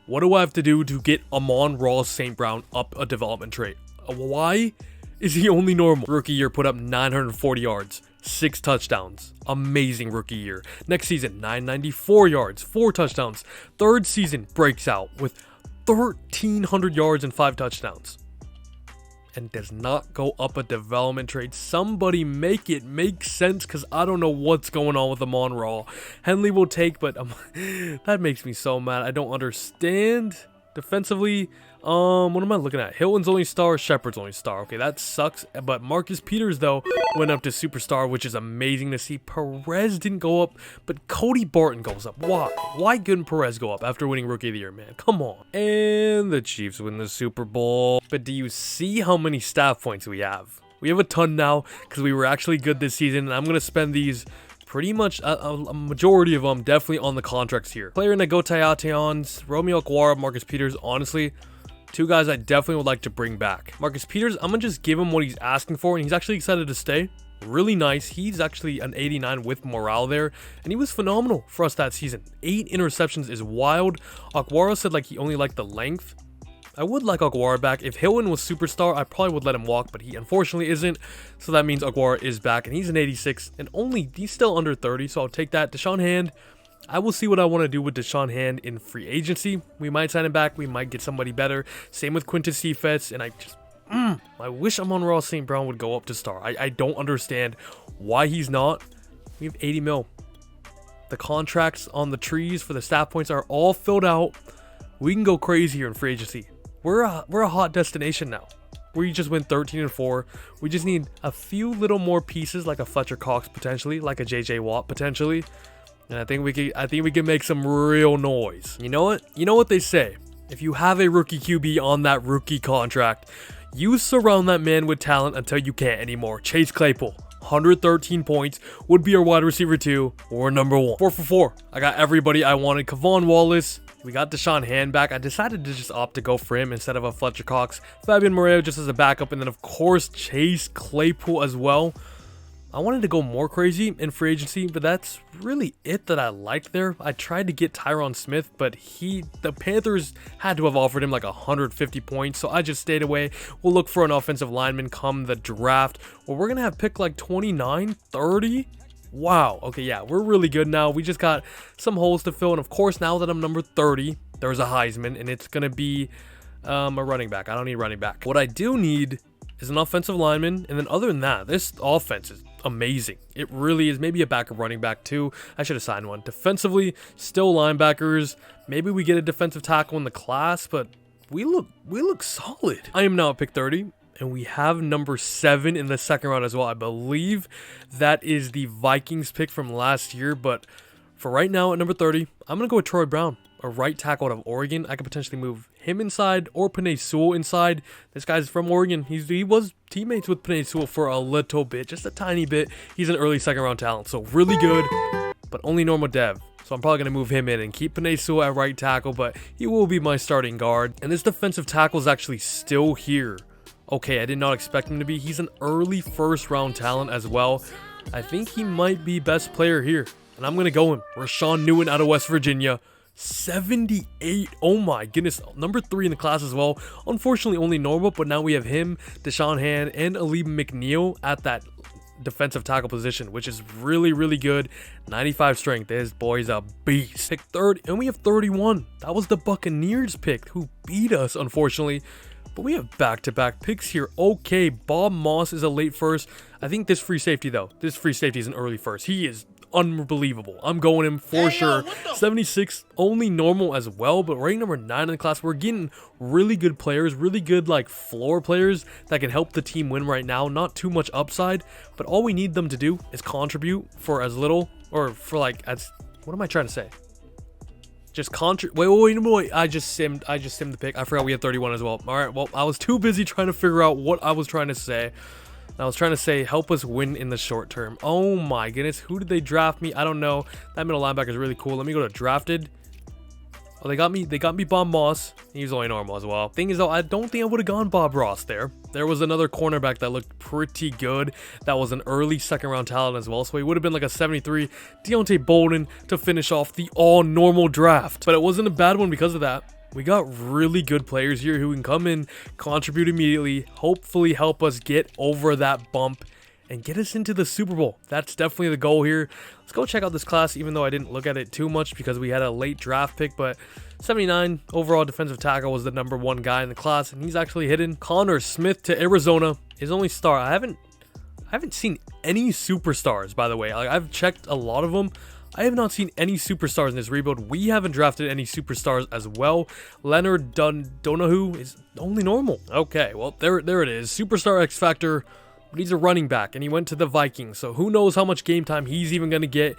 What do I have to do to get Amon-Ra St. Brown up a development trait? Why is he only normal? Rookie year put up 940 yards, 6 touchdowns. Amazing rookie year. Next season, 994 yards, 4 touchdowns. 3rd season breaks out with 1,300 yards and 5 touchdowns. And does not go up a development trade. Somebody make it make sense, because I don't know what's going on with Amon-Ra. Henley will take, but that makes me so mad. I don't understand. Defensively, what am I looking at? Hilton's only star, Shepard's only star. Okay, that sucks. But Marcus Peters, though, went up to superstar, which is amazing to see. Perez didn't go up, but Cody Barton goes up. Why? Why couldn't Perez go up after winning Rookie of the Year, man? Come on. And the Chiefs win the Super Bowl. But do you see how many staff points we have? We have a ton now, because we were actually good this season, and I'm going to spend these pretty much a majority of them definitely on the contracts here. Player Negotiations, Romeo Okwara, Marcus Peters. Honestly, Two guys I definitely would like to bring back. Marcus Peters, I'm going to just give him what he's asking for, and he's actually excited to stay. Really nice. He's actually an 89 with morale there, and he was phenomenal for us that season. 8 interceptions is wild. Akwara said like he only liked the length. I would like Akwara back. If Hilton was superstar, I probably would let him walk, but he unfortunately isn't. So that means Akwara is back, and he's an 86, and he's still under 30, so I'll take that. Deshaun Hand, I will see what I want to do with Deshaun Hand in free agency. We might sign him back. We might get somebody better. Same with Quintus Cephas, and I wish Amon-Ra St. Brown would go up to star. I don't understand why he's not. We have 80 mil. The contracts on the trees for the staff points are all filled out. We can go crazy here in free agency. We're a hot destination now. We just went 13-4. We just need a few little more pieces, like a Fletcher Cox potentially, like a JJ Watt potentially. And I think we can make some real noise. You know what? You know what they say. If you have a rookie QB on that rookie contract, you surround that man with talent until you can't anymore. Chase Claypool, 113 points, would be our wide receiver 2 or number 1. 4 for 4. I got everybody I wanted. Kavon Wallace. We got Deshaun Hand back. I decided to just opt to go for him instead of a Fletcher Cox. Fabian Moreo just as a backup, and then of course Chase Claypool as well. I wanted to go more crazy in free agency, but that's really it that I liked there. I tried to get Tyron Smith, but the Panthers had to have offered him like 150 points, so I just stayed away. We'll look for an offensive lineman come the draft. Well, we're going to have pick like 29, 30. Wow. Okay, yeah, we're really good now. We just got some holes to fill, and of course, now that I'm number 30, there's a Heisman, and it's going to be a running back. I don't need running back. What I do need is an offensive lineman, and then other than that, this offense is amazing. It really is. Maybe a backup running back too. I should have signed one. Defensively, still linebackers. Maybe we get a defensive tackle in the class, but we look solid. I am now at pick 30, and we have number 7 in the second round as well. I believe that is the Vikings pick from last year, but for right now at number 30, I'm going to go with Troy Brown, a right tackle out of Oregon. I could potentially move him inside or Penei Sewell inside. This guy's from Oregon. He was teammates with Penei Sewell for a little bit, just a tiny bit. He's an early second round talent, so really good, but only normal dev. So I'm probably going to move him in and keep Penei Sewell at right tackle, but he will be my starting guard. And this defensive tackle is actually still here. Okay, I did not expect him to be. He's an early first round talent as well. I think he might be best player here, and I'm going to go him. Rashawn Newton out of West Virginia. 78. Oh my goodness. Number 3 in the class as well. Unfortunately, only normal, but now we have him, Deshaun Hand, and Alib McNeil at that defensive tackle position, which is really, really good. 95 strength. This boy's a beast. Pick 30, and we have 31. That was the Buccaneers pick who beat us, unfortunately. But we have back-to-back picks here. Okay, Bob Moss is a late first. I think this free safety, though. This free safety is an early first. He is unbelievable. I'm going him for sure. 76, only normal as well, but ranked number 9 in the class. We're getting really good players, really good like floor players that can help the team win right now. Not too much upside, but all we need them to do is contribute for as little, or for like as, what am I trying to say? Just wait, I just simmed the pick. I forgot we had 31 as well. All right, well, I was too busy trying to figure out what I was trying to say. I was trying to say, help us win in the short term. Oh my goodness, who did they draft me? I don't know. That middle linebacker is really cool. Let me go to drafted. Oh, they got me Bob Moss. He's only normal as well. Thing is though, I don't think I would have gone Bob Ross there. There was another cornerback that looked pretty good. That was an early second round talent as well. So he would have been like a 73. Deontay Bolden to finish off the all normal draft. But it wasn't a bad one because of that. We got really good players here who can come in, contribute immediately, hopefully help us get over that bump and get us into the Super Bowl. That's definitely the goal here. Let's go check out this class, even though I didn't look at it too much because we had a late draft pick, but 79 overall defensive tackle was the number 1 guy in the class, and he's actually hidden. Connor Smith to Arizona, his only star. I haven't seen any superstars, by the way. Like, I've checked a lot of them. I have not seen any superstars in this rebuild. We haven't drafted any superstars as well. Leonard Donahue is only normal. Okay, well, there it is. Superstar X Factor, but he's a running back, and he went to the Vikings. So who knows how much game time he's even going to get,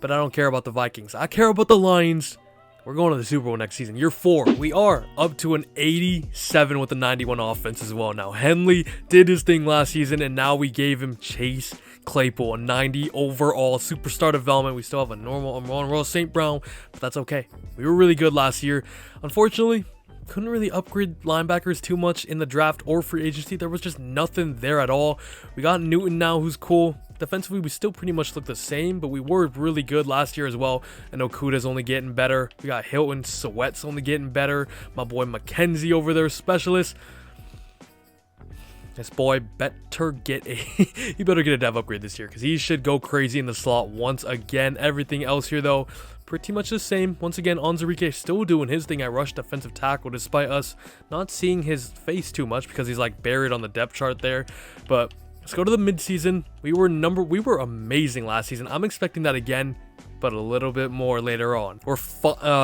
but I don't care about the Vikings. I care about the Lions. We're going to the Super Bowl next season. Year 4. We are up to an 87 with a 91 offense as well now. Henley did his thing last season, and now we gave him Chase Claypool, a 90 overall superstar development. We still have a normal Amon-Ra St. Brown, but that's okay. We were really good last year. Unfortunately, couldn't really upgrade linebackers too much in the draft or free agency. There was just nothing there at all. We got Newton now, who's cool. Defensively, we still pretty much look the same, but we were really good last year as well. And OKUDAH's only getting better. We got Hilton, Sewell's only getting better. My boy McKenzie over there, specialist. This boy better get a he better get a dev upgrade this year, because he should go crazy in the slot once again. Everything else here though, pretty much the same. Once again, Onwuzurike still doing his thing at rush defensive tackle, despite us not seeing his face too much because he's like buried on the depth chart there. But let's go to the midseason. We were amazing last season. I'm expecting that again, but a little bit more later on.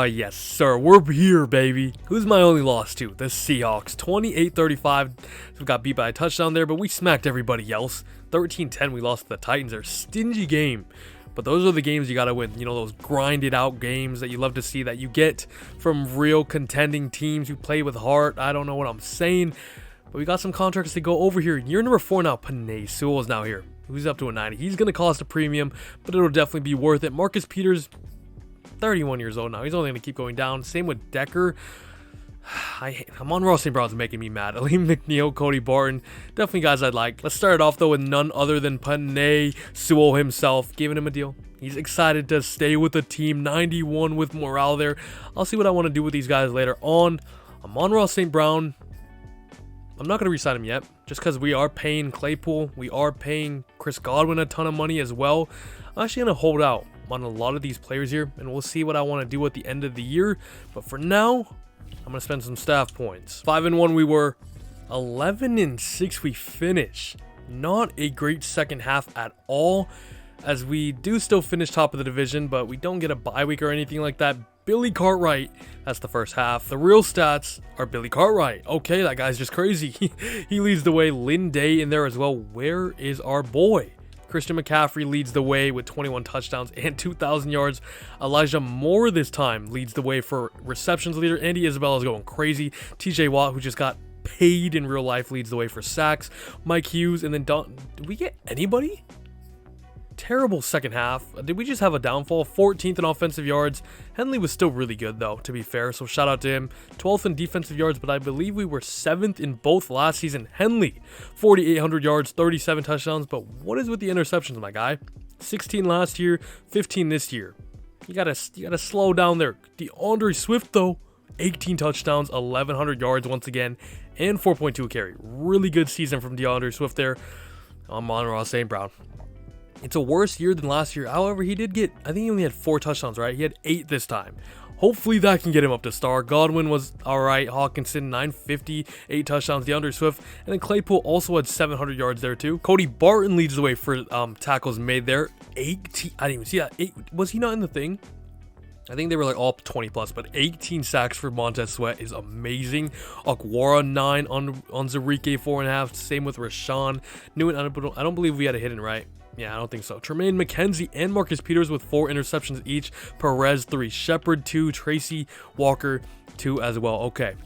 Yes sir, we're here, baby. Who's my only loss to? The Seahawks. 28-35. We got beat by a touchdown there, but we smacked everybody else. 13-10, we lost to the Titans. They're a stingy game, but those are the games you gotta win. You know, those grinded out games that you love to see, that you get from real contending teams who play with heart. I don't know what I'm saying, but we got some contracts to go over here. Year number 4 now. Penei. Sewell is now here. He's up to a 90. He's going to cost a premium, but it'll definitely be worth it. Marcus Peters, 31 years old now. He's only going to keep going down. Same with Decker. Amon-Ra St. Brown's making me mad. Aleem McNeil, Cody Barton, definitely guys I'd like. Let's start it off though with none other than Penei Sewell himself, giving him a deal. He's excited to stay with the team. 91 with morale there. I'll see what I want to do with these guys later on. Amon-Ra St. Brown, I'm not going to re-sign him yet, just because we are paying Claypool. We are paying Chris Godwin a ton of money as well. I'm actually going to hold out on a lot of these players here, and we'll see what I want to do at the end of the year. But for now, I'm going to spend some staff points. 5-1 we were. 11-6 we finish. Not a great second half at all, as we do still finish top of the division, but we don't get a bye week or anything like that. Billy Cartwright, that's the first half. The real stats are Billy Cartwright. Okay, that guy's just crazy. He leads the way. Lynn Day in there as well. Where is our boy? Christian McCaffrey leads the way with 21 touchdowns and 2,000 yards. Elijah Moore this time leads the way for receptions leader. Andy Isabella's going crazy. TJ Watt, who just got paid in real life, leads the way for sacks. Mike Hughes, and then did we get anybody? Terrible second half. Did we just have a downfall? 14th in offensive yards. Henley was still really good though, to be fair, so shout out to him. 12th in defensive yards, but I believe we were 7th in both last season. Henley, 4,800 yards, 37 touchdowns, but what is with the interceptions, my guy? 16 last year, 15 this year. You gotta slow down there. DeAndre Swift though, 18 touchdowns, 1,100 yards once again, and 4.2 carry. Really good season from DeAndre Swift there. Amon-Ra St. Brown. It's a worse year than last year. However, he did get, I think he only had 4 touchdowns, right? He had 8 this time. Hopefully that can get him up to star. Godwin was all right. Hawkinson, 950, 8 touchdowns. DeAndre Swift. And then Claypool also had 700 yards there too. Cody Barton leads the way for tackles made there. 18, I didn't even see that. 8, was he not in the thing? I think they were like all 20 plus, but 18 sacks for Montez Sweat is amazing. Okwara 9 on Onwuzurike 4.5. Same with Rashawn Newton. I don't believe we had a hidden, right? Yeah, I don't think so. Tremaine McKenzie and Marcus Peters with 4 interceptions each. Perez 3. Shepard 2. Tracy Walker 2 as well. Okay.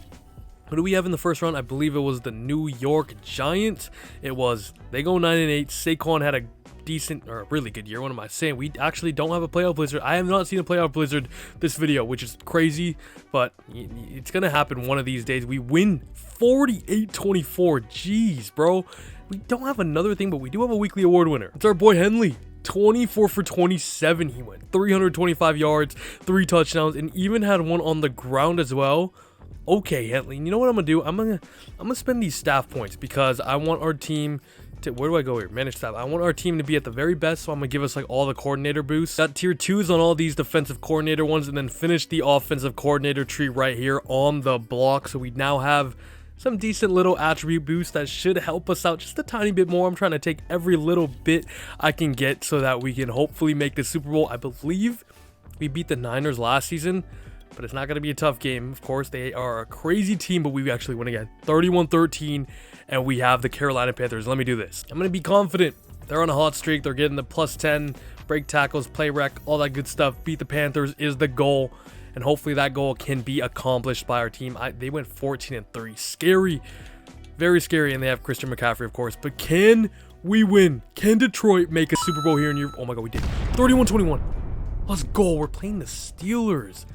Who do we have in the first round? I believe it was the New York Giants. It was. They go 9-8. Saquon had a decent or a really good year. What am I saying? We actually don't have a playoff blizzard. I have not seen a playoff blizzard this video, which is crazy, but it's going to happen one of these days. We win 48-24. Jeez, bro. We don't have another thing, but we do have a weekly award winner. It's our boy Henley. 24 for 27 he went. 325 yards, 3 touchdowns, and even had one on the ground as well. Okay, Henley, you know what I'm gonna do? I'm gonna spend these staff points because I want our team to, where do I go here? Manage staff. I want our team to be at the very best, so I'm gonna give us like all the coordinator boosts. Got tier 2s on all these defensive coordinator ones, and then finish the offensive coordinator tree right here on the block. So we now have some decent little attribute boosts that should help us out just a tiny bit more. I'm trying to take every little bit I can get so that we can hopefully make the Super Bowl. I believe we beat the Niners last season, but it's not going to be a tough game. Of course, they are a crazy team, but we actually win again. 31-13, and we have the Carolina Panthers. Let me do this. I'm going to be confident. They're on a hot streak. They're getting the plus 10, break tackles, play rec, all that good stuff. Beat the Panthers is the goal. And hopefully that goal can be accomplished by our team. They went 14-3. Scary. Very scary. And they have Christian McCaffrey, of course. But can we win? Can Detroit make a Super Bowl here in year? Oh my God, we did. 31-21. Let's go. We're playing the Steelers.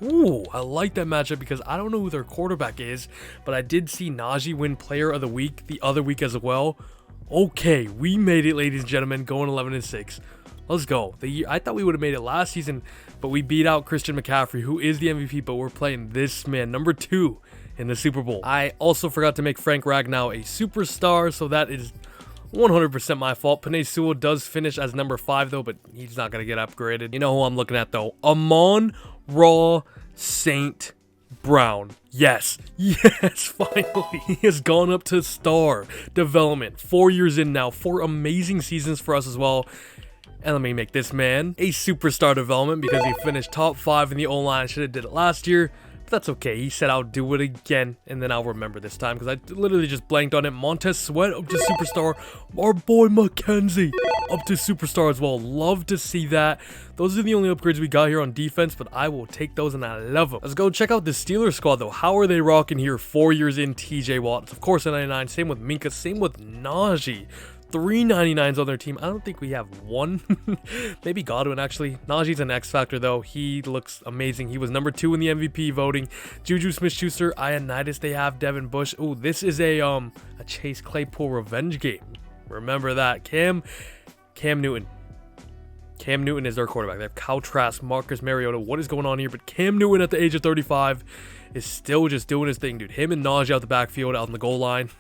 Ooh, I like that matchup because I don't know who their quarterback is, but I did see Najee win Player of the Week the other week as well. Okay, we made it, ladies and gentlemen, going 11-6. Let's go. I thought we would have made it last season, but we beat out Christian McCaffrey, who is the MVP, but we're playing this man, number 2 in the Super Bowl. I also forgot to make Frank Ragnow a superstar, so that is 100% my fault. Penei Sewell does finish as number 5 though, but he's not going to get upgraded. You know who I'm looking at though? Amon-Ra St. Brown. Yes, finally. He has gone up to star development. 4 years in now. 4 amazing seasons for us as well. And let me make this man a superstar development because he finished top 5 in the O-line. I should have did it last year. But that's okay. He said I'll do it again, and then I'll remember this time because I literally just blanked on it. Montez Sweat up to superstar. Our boy McKenzie up to superstar as well. Love to see that. Those are the only upgrades we got here on defense, but I will take those and I love them. Let's go check out the Steelers squad though. How are they rocking here? 4 years in, TJ Watt. Of course, a 99. Same with Minka. Same with Najee. 3 99s on their team. I don't think we have one. Maybe Godwin, actually. Najee's an X factor, though. He looks amazing. He was number 2 in the MVP voting. Juju Smith-Schuster, Ioannidis, they have Devin Bush. Oh, this is a Chase Claypool revenge game. Remember that. Cam Newton. Cam Newton is their quarterback. They have Kyle Trask, Marcus Mariota. What is going on here? But Cam Newton at the age of 35 is still just doing his thing, dude. Him and Najee out the backfield, out on the goal line.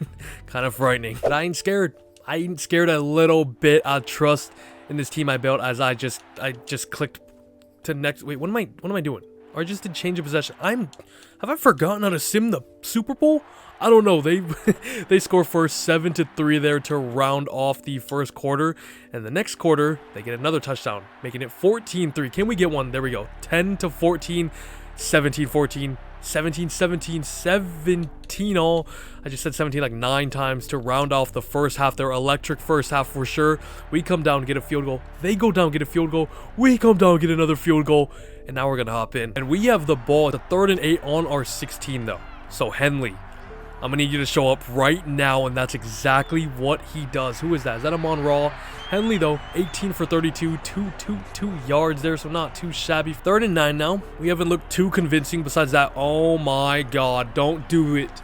Kind of frightening. But I ain't scared. I ain't scared a little bit. I trust in this team I built as I just clicked to next. Wait, what am I doing? Or I just did change of possession. Have I forgotten how to sim the Super Bowl? I don't know. They score first 7-3 there to round off the first quarter. And the next quarter, they get another touchdown, making it 14-3. Can we get one? There we go. 10-14, 17-14. 17, 17, 17 all. I just said 17 like 9 times to round off the first half. Their electric first half for sure. We come down, get a field goal. They go down, get a field goal. We come down, get another field goal. And now we're going to hop in. And we have the ball at the 3rd and 8 on our 16 though. So Henley, I'm going to need you to show up right now. And that's exactly what he does. Who is that? Is that Amon-Ra? Henley though, 18 for 32, 2 yards there, so not too shabby. 3rd and 9 now. We haven't looked too convincing besides that. Oh my god, don't do it.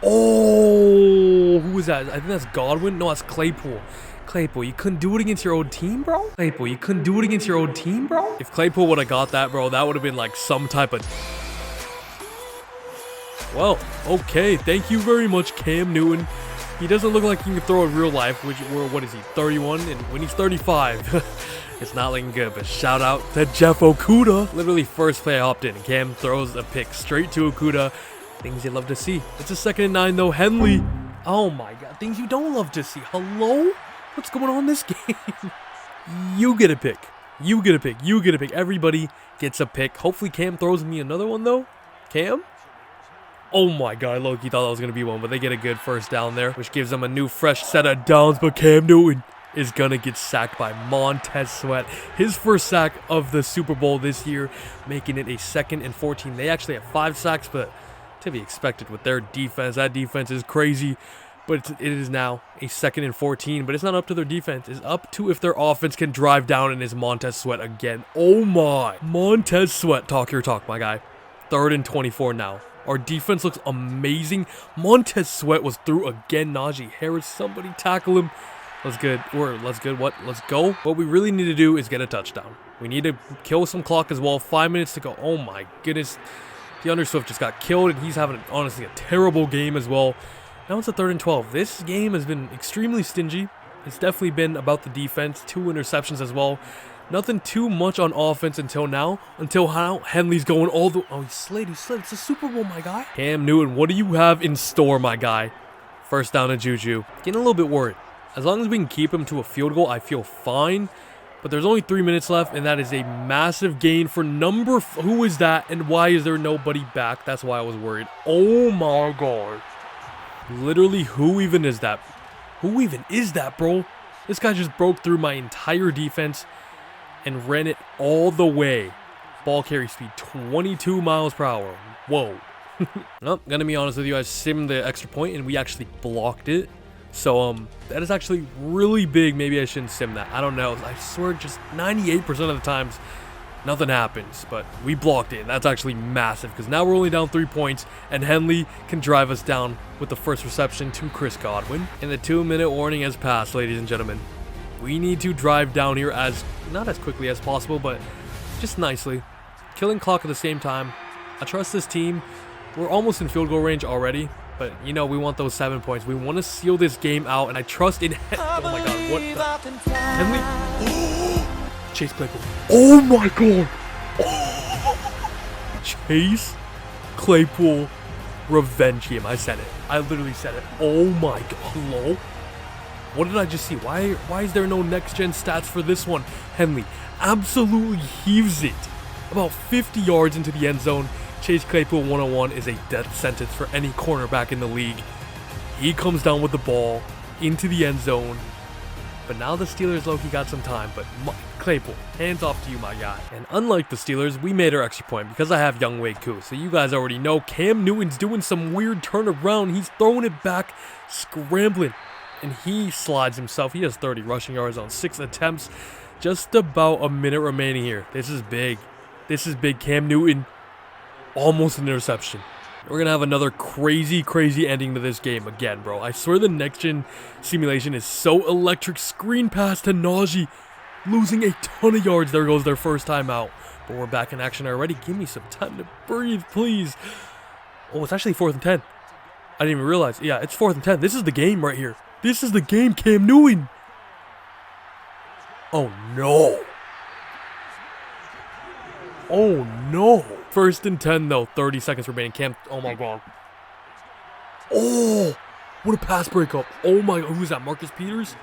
Oh, who is that? I think that's Godwin. No, that's Claypool. Claypool, you couldn't do it against your old team, bro? Claypool, you couldn't do it against your old team, bro? If Claypool would have got that, bro, that would have been like some type of... Well, okay, thank you very much, Cam Newton. He doesn't look like he can throw in real life, what is he, 31? And when he's 35, it's not looking good. But shout out to Jeff Okudah. Literally first play I hopped in. Cam throws a pick straight to Okudah. Things you love to see. It's a 2nd and 9 though. Henley. Oh my god. Things you don't love to see. Hello? What's going on in this game? You get a pick. You get a pick. You get a pick. Everybody gets a pick. Hopefully Cam throws me another one though. Cam? Oh my god, Loki thought that was going to be one, but they get a good first down there, which gives them a new fresh set of downs. But Cam Newton is going to get sacked by Montez Sweat. His first sack of the Super Bowl this year, making it a 2nd and 14. They actually have 5 sacks, but to be expected with their defense. That defense is crazy, but it is now a 2nd and 14. But it's not up to their defense. It's up to if their offense can drive down and is Montez Sweat again. Oh my. Montez Sweat, talk your talk, my guy. 3rd and 24 now. Our defense looks amazing. Montez Sweat was through again. Najee Harris, somebody tackle him. Let's good. Let's good. What? Let's go. What we really need to do is get a touchdown. We need to kill some clock as well. 5 minutes to go. Oh my goodness. DeAndre Swift just got killed, and he's having, honestly, a terrible game as well. Now it's a 3rd and 12. This game has been extremely stingy. It's definitely been about the defense. 2 interceptions as well. Nothing too much on offense until now. Until how Henley's going all the... Oh, he slid. It's a Super Bowl, my guy. Cam Newton, what do you have in store, my guy? First down to Juju. Getting a little bit worried. As long as we can keep him to a field goal, I feel fine. But there's only 3 minutes left, and that is a massive gain for number... Who is that, and why is there nobody back? That's why I was worried. Oh, my God. Literally, who even is that? Who even is that, bro? This guy just broke through my entire defense and ran it all the way. Ball carry speed, 22 miles per hour. Whoa. Well, gonna be honest with you, I simmed the extra point and we actually blocked it. So, that is actually really big. Maybe I shouldn't sim that. I don't know. I swear just 98% of the times Nothing happens, but we blocked it. And that's actually massive because now we're only down 3 points, and Henley can drive us down with the first reception to Chris Godwin. And the 2-minute warning has passed, ladies and gentlemen. We need to drive down here not as quickly as possible, but just nicely. Killing clock at the same time. I trust this team. We're almost in field goal range already, but you know, we want those 7 points. We want to seal this game out, and I trust in oh my god, what the Henley? Chase Claypool. Oh my god. Chase Claypool revenge game. I said it. I literally said it. Oh my god. Hello? What did I just see? Why is there no next gen stats for this one? Henley absolutely heaves it. About 50 yards into the end zone. Chase Claypool 101 is a death sentence for any cornerback in the league. He comes down with the ball into the end zone. But now the Steelers low-key got some time, but Claypool, hands off to you, my guy. And unlike the Steelers, we made our extra point because I have Young Wei Koo. So you guys already know Cam Newton's doing some weird turnaround. He's throwing it back, scrambling, and he slides himself. He has 30 rushing yards on 6 attempts. Just about a minute remaining here. This is big. This is big. Cam Newton, almost an interception. We're going to have another crazy ending to this game again, bro. I swear the next-gen simulation is so electric. Screen pass to Najee, losing a ton of yards. There goes their first time out. But we're back in action already. Give me some time to breathe, please. Oh, it's actually 4th and 10. I didn't even realize. Yeah, it's 4th and 10. This is the game right here. This is the game, Cam Newton. Oh, no. Oh, no. 1st and 10, though. 30 seconds remaining. Cam, oh, my God. Oh, what a pass breakup. Oh, my God. Who's that, Marcus Peters?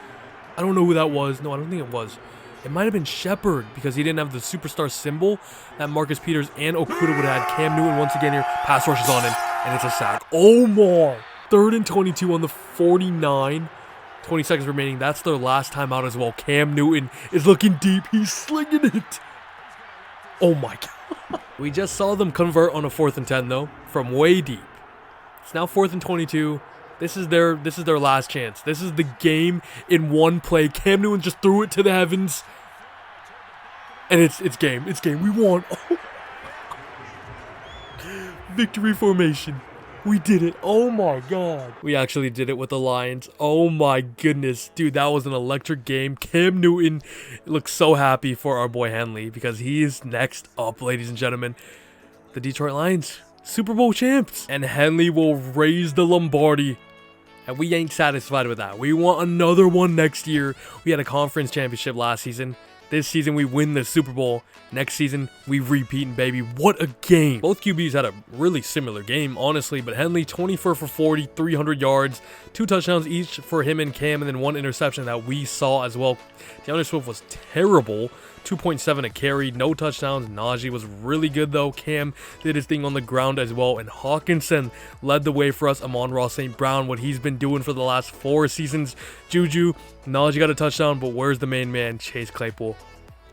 I don't know who that was. No, I don't think it was. It might have been Shepard because he didn't have the superstar symbol that Marcus Peters and OKUDAH would have had. Cam Newton once again here. Pass rush is on him, and it's a sack. Oh, my. 3rd and 22 on the 49. 20 seconds remaining. That's their last time out as well. Cam Newton is looking deep. He's slinging it. Oh, my God. We just saw them convert on a 4th and 10, though, from way deep. It's now 4th and 22. This is their last chance. This is the game in one play. Cam Newton just threw it to the heavens. And it's game. It's game. We won. Oh. Victory formation. We did it. Oh my God. We actually did it with the Lions. Oh my goodness. Dude, that was an electric game. Cam Newton looks so happy for our boy Henley because he is next up, ladies and gentlemen. The Detroit Lions, Super Bowl champs. And Henley will raise the Lombardi. And we ain't satisfied with that. We want another one next year. We had a conference championship last season. This season, we win the Super Bowl. Next season, we repeat, baby. What a game. Both QBs had a really similar game, honestly. But Henley, 24 for 40, 300 yards. 2 touchdowns each for him and Cam. And then 1 interception that we saw as well. DeAndre Swift was terrible. 2.7 a carry. No touchdowns. Najee was really good, though. Cam did his thing on the ground as well. And Hawkinson led the way for us. Amon-Ra St. Brown, what he's been doing for the last 4 seasons. Juju, Najee got a touchdown, but where's the main man? Chase Claypool.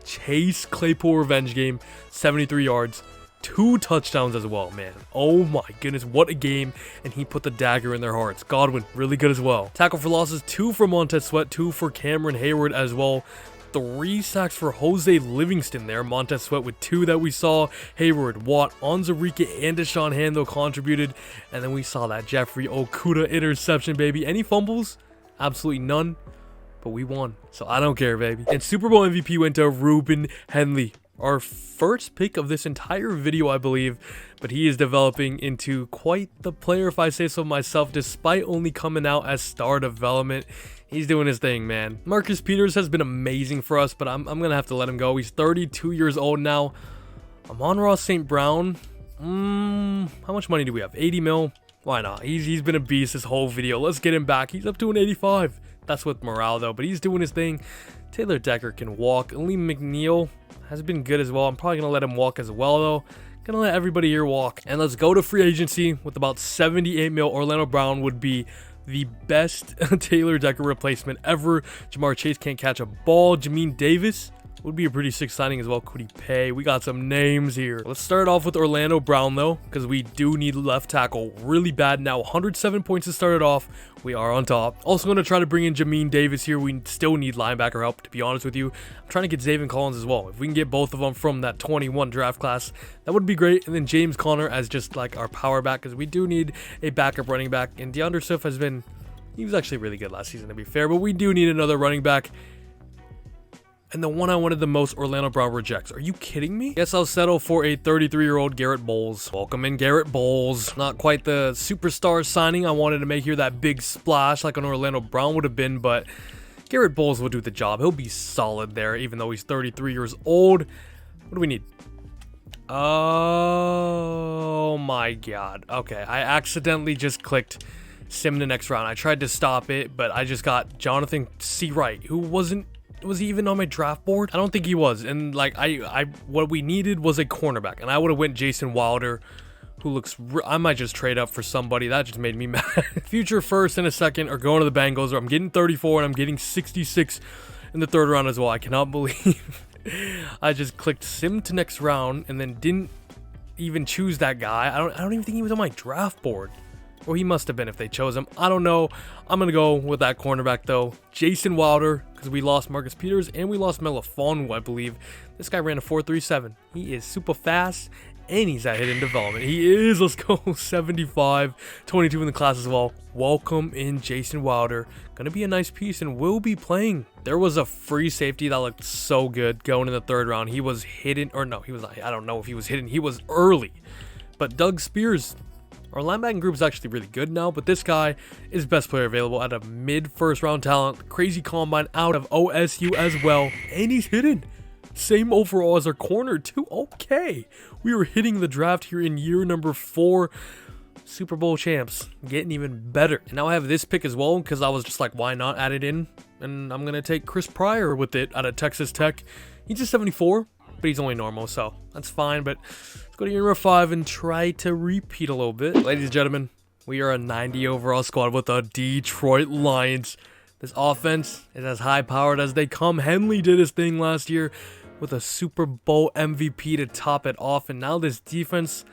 Chase Claypool revenge game. 73 yards. 2 touchdowns as well, man. Oh my goodness, what a game. And he put the dagger in their hearts. Godwin, really good as well. Tackle for losses, 2 for Montez Sweat, 2 for Cameron Hayward as well. 3 sacks for Jose Livingston there. Montez Sweat with 2 that we saw. Hayward, Watt, Onwuzurike, and Deshaun Hando contributed. And then we saw that Jeffrey OKUDAH interception, baby. Any fumbles? Absolutely none. But we won, so I don't care, baby. And Super Bowl MVP went to Ruben Henley. Our first pick of this entire video, I believe. But he is developing into quite the player, if I say so myself, despite only coming out as star development. He's doing his thing, man. Marcus Peters has been amazing for us, but I'm going to have to let him go. He's 32 years old now. Amon-Ra St. Brown. How much money do we have? 80 mil? Why not? He's been a beast this whole video. Let's get him back. He's up to an 85. That's with morale, though, but he's doing his thing. Taylor Decker can walk. Liam McNeil has been good as well. I'm probably going to let him walk as well, though. Going to let everybody here walk. And let's go to free agency with about 78 mil. Orlando Brown would be the best Taylor Decker replacement ever. Jamar Chase can't catch a ball. Jamin Davis, Would be a pretty sick signing as well. Penei. We got some names here. Let's start off with Orlando Brown though, because we do need left tackle really bad now. 107 points to start it off. We are on top. Also going to try to bring in Jamin Davis here. We still need linebacker help, to be honest with you. I'm trying to get Zaven Collins as well. If we can get both of them from that 21 draft class, that would be great. And then James Conner as just like our power back, because we do need a backup running back. And DeAndre Swift has been, he was actually really good last season to be fair, but we do need another running back. And the one I wanted the most, Orlando Brown rejects. Are you kidding me? Guess I'll settle for a 33-year-old Garrett Bowles. Welcome in, Garrett Bowles. Not quite the superstar signing I wanted to make here, that big splash like an Orlando Brown would have been, but Garrett Bowles will do the job. He'll be solid there, even though he's 33 years old. What do we need? Oh my god. Okay, I accidentally just clicked sim the next round. I tried to stop it, but I just got Jonathan C. Wright, who was he even on my draft board? I don't think he was. And like what we needed was a cornerback, and I would have went Jason Wilder, who looks I might just trade up for somebody. That just made me mad. Future first and a second are going to the Bengals, or I'm getting 34 and I'm getting 66 in the third round as well. I cannot believe I just clicked sim to next round and then didn't even choose that guy. I don't even think he was on my draft board. Well, he must have been if they chose him. I don't know. I'm going to go with that cornerback, though. Jason Wilder, because we lost Marcus Peters and we lost Melifonwu, I believe. This guy ran a 4.37. He is super fast, and he's at hidden development. He is. Let's go. 75, 22 in the class as well. Welcome in Jason Wilder. Going to be a nice piece and will be playing. There was a free safety that looked so good going in the third round. He was hidden, or no, he was not. I don't know if he was hidden. He was early. But Doug Spears, our linebacking group is actually really good now, but this guy is best player available at a mid-first round talent. Crazy combine out of OSU as well, and he's hidden. Same overall as our corner too. Okay, we were hitting the draft here in year number 4. Super Bowl champs, getting even better. And now I have this pick as well, because I was just like, why not add it in? And I'm gonna take Chris Pryor with it out of Texas Tech. He's just 74, but he's only normal, so that's fine. But let's go to year number 5 and try to repeat a little bit. Ladies and gentlemen, we are a 90 overall squad with the Detroit Lions. This offense is as high powered as they come. Henley did his thing last year with a Super Bowl MVP to top it off, and now this defense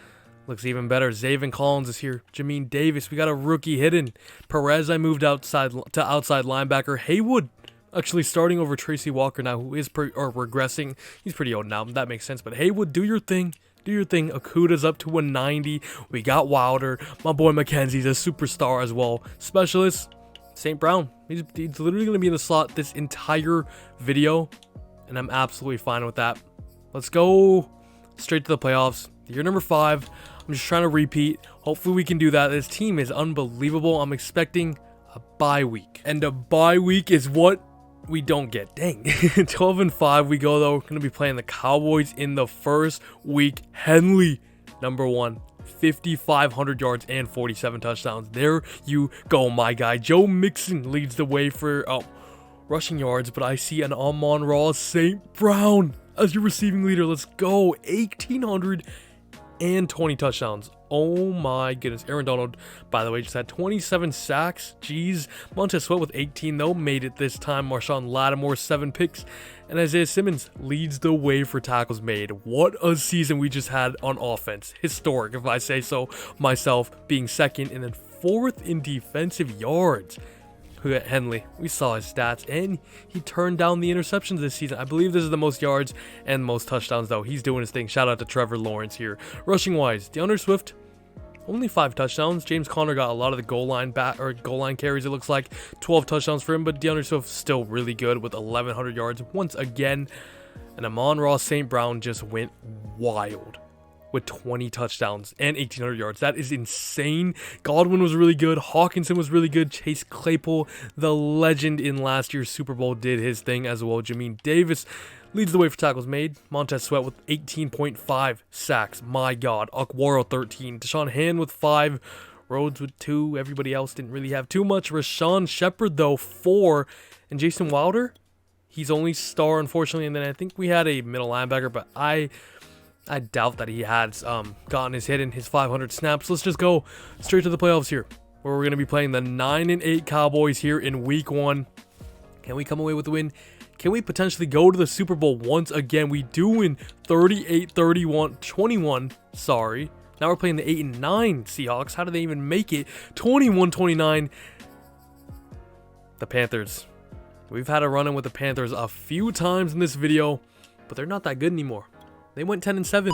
looks even better. Zaven Collins is here. Jamin Davis, we got a rookie hidden. Perez, I moved outside to outside linebacker. Haywood actually starting over Tracy Walker now, who is regressing. He's pretty old now. That makes sense. But Haywood, do your thing. Do your thing. OKUDAH's up to 190. We got Wilder. My boy McKenzie's a superstar as well. Specialist, St. Brown. He's literally going to be in the slot this entire video, and I'm absolutely fine with that. Let's go straight to the playoffs. Year number 5. I'm just trying to repeat. Hopefully we can do that. This team is unbelievable. I'm expecting a bye week, and a bye week is what we don't get. Dang. 12-5 we go, though. We're going to be playing the Cowboys in the first week. Henley, number 1. 5,500 yards and 47 touchdowns. There you go, my guy. Joe Mixon leads the way for rushing yards, but I see an Amon-Ra St. Brown as your receiving leader. Let's go. 1,820 touchdowns. Oh my goodness. Aaron Donald, by the way, just had 27 sacks. Jeez. Montez Sweat with 18, though, made it this time. Marshawn Lattimore, 7 picks. And Isaiah Simmons leads the way for tackles made. What a season we just had on offense. Historic, if I say so myself, being second and then 4th in defensive yards. Henley, we saw his stats, and he turned down the interceptions this season. I believe this is the most yards and most touchdowns, though. He's doing his thing. Shout out to Trevor Lawrence here. Rushing wise, DeAndre Swift, only 5 touchdowns. James Conner got a lot of the goal line carries, it looks like. 12 touchdowns for him, but DeAndre Swift still really good with 1,100 yards once again. And Amon-Ra St. Brown just went wild with 20 touchdowns and 1,800 yards. That is insane. Godwin was really good. Hawkinson was really good. Chase Claypool, the legend in last year's Super Bowl, did his thing as well. Jamin Davis leads the way for tackles made. Montez Sweat with 18.5 sacks. My God. Okwara 13. Deshaun Hand with 5. Rhodes with 2. Everybody else didn't really have too much. Rashawn Shepard, though, 4. And Jason Wilder, he's only star, unfortunately. And then I think we had a middle linebacker, but I doubt that he had gotten his hit in his 500 snaps. Let's just go straight to the playoffs here, where we're going to be playing the 9-8 Cowboys here in week 1. Can we come away with the win? Can we potentially go to the Super Bowl once again? We do win 38-21, sorry. Now we're playing the 8-9 Seahawks. How do they even make it? 21-29. The Panthers. We've had a run-in with the Panthers a few times in this video, but they're not that good anymore. They went 10-7.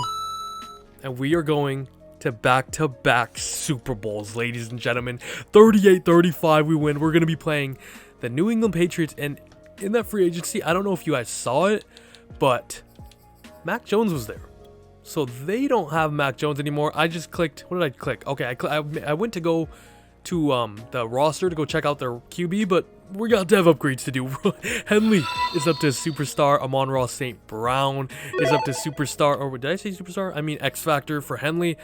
And we are going to back-to-back Super Bowls, ladies and gentlemen. 38-35 we win. We're going to be playing the New England Patriots. And in that free agency, I don't know if you guys saw it, but Mac Jones was there. So they don't have Mac Jones anymore. I just clicked. What did I click? Okay, I went to go to the roster to go check out their QB, but we got dev upgrades to do. Henley is up to superstar. Amon-Ra St. Brown is up to superstar. Or did I say superstar? I mean X Factor for Henley.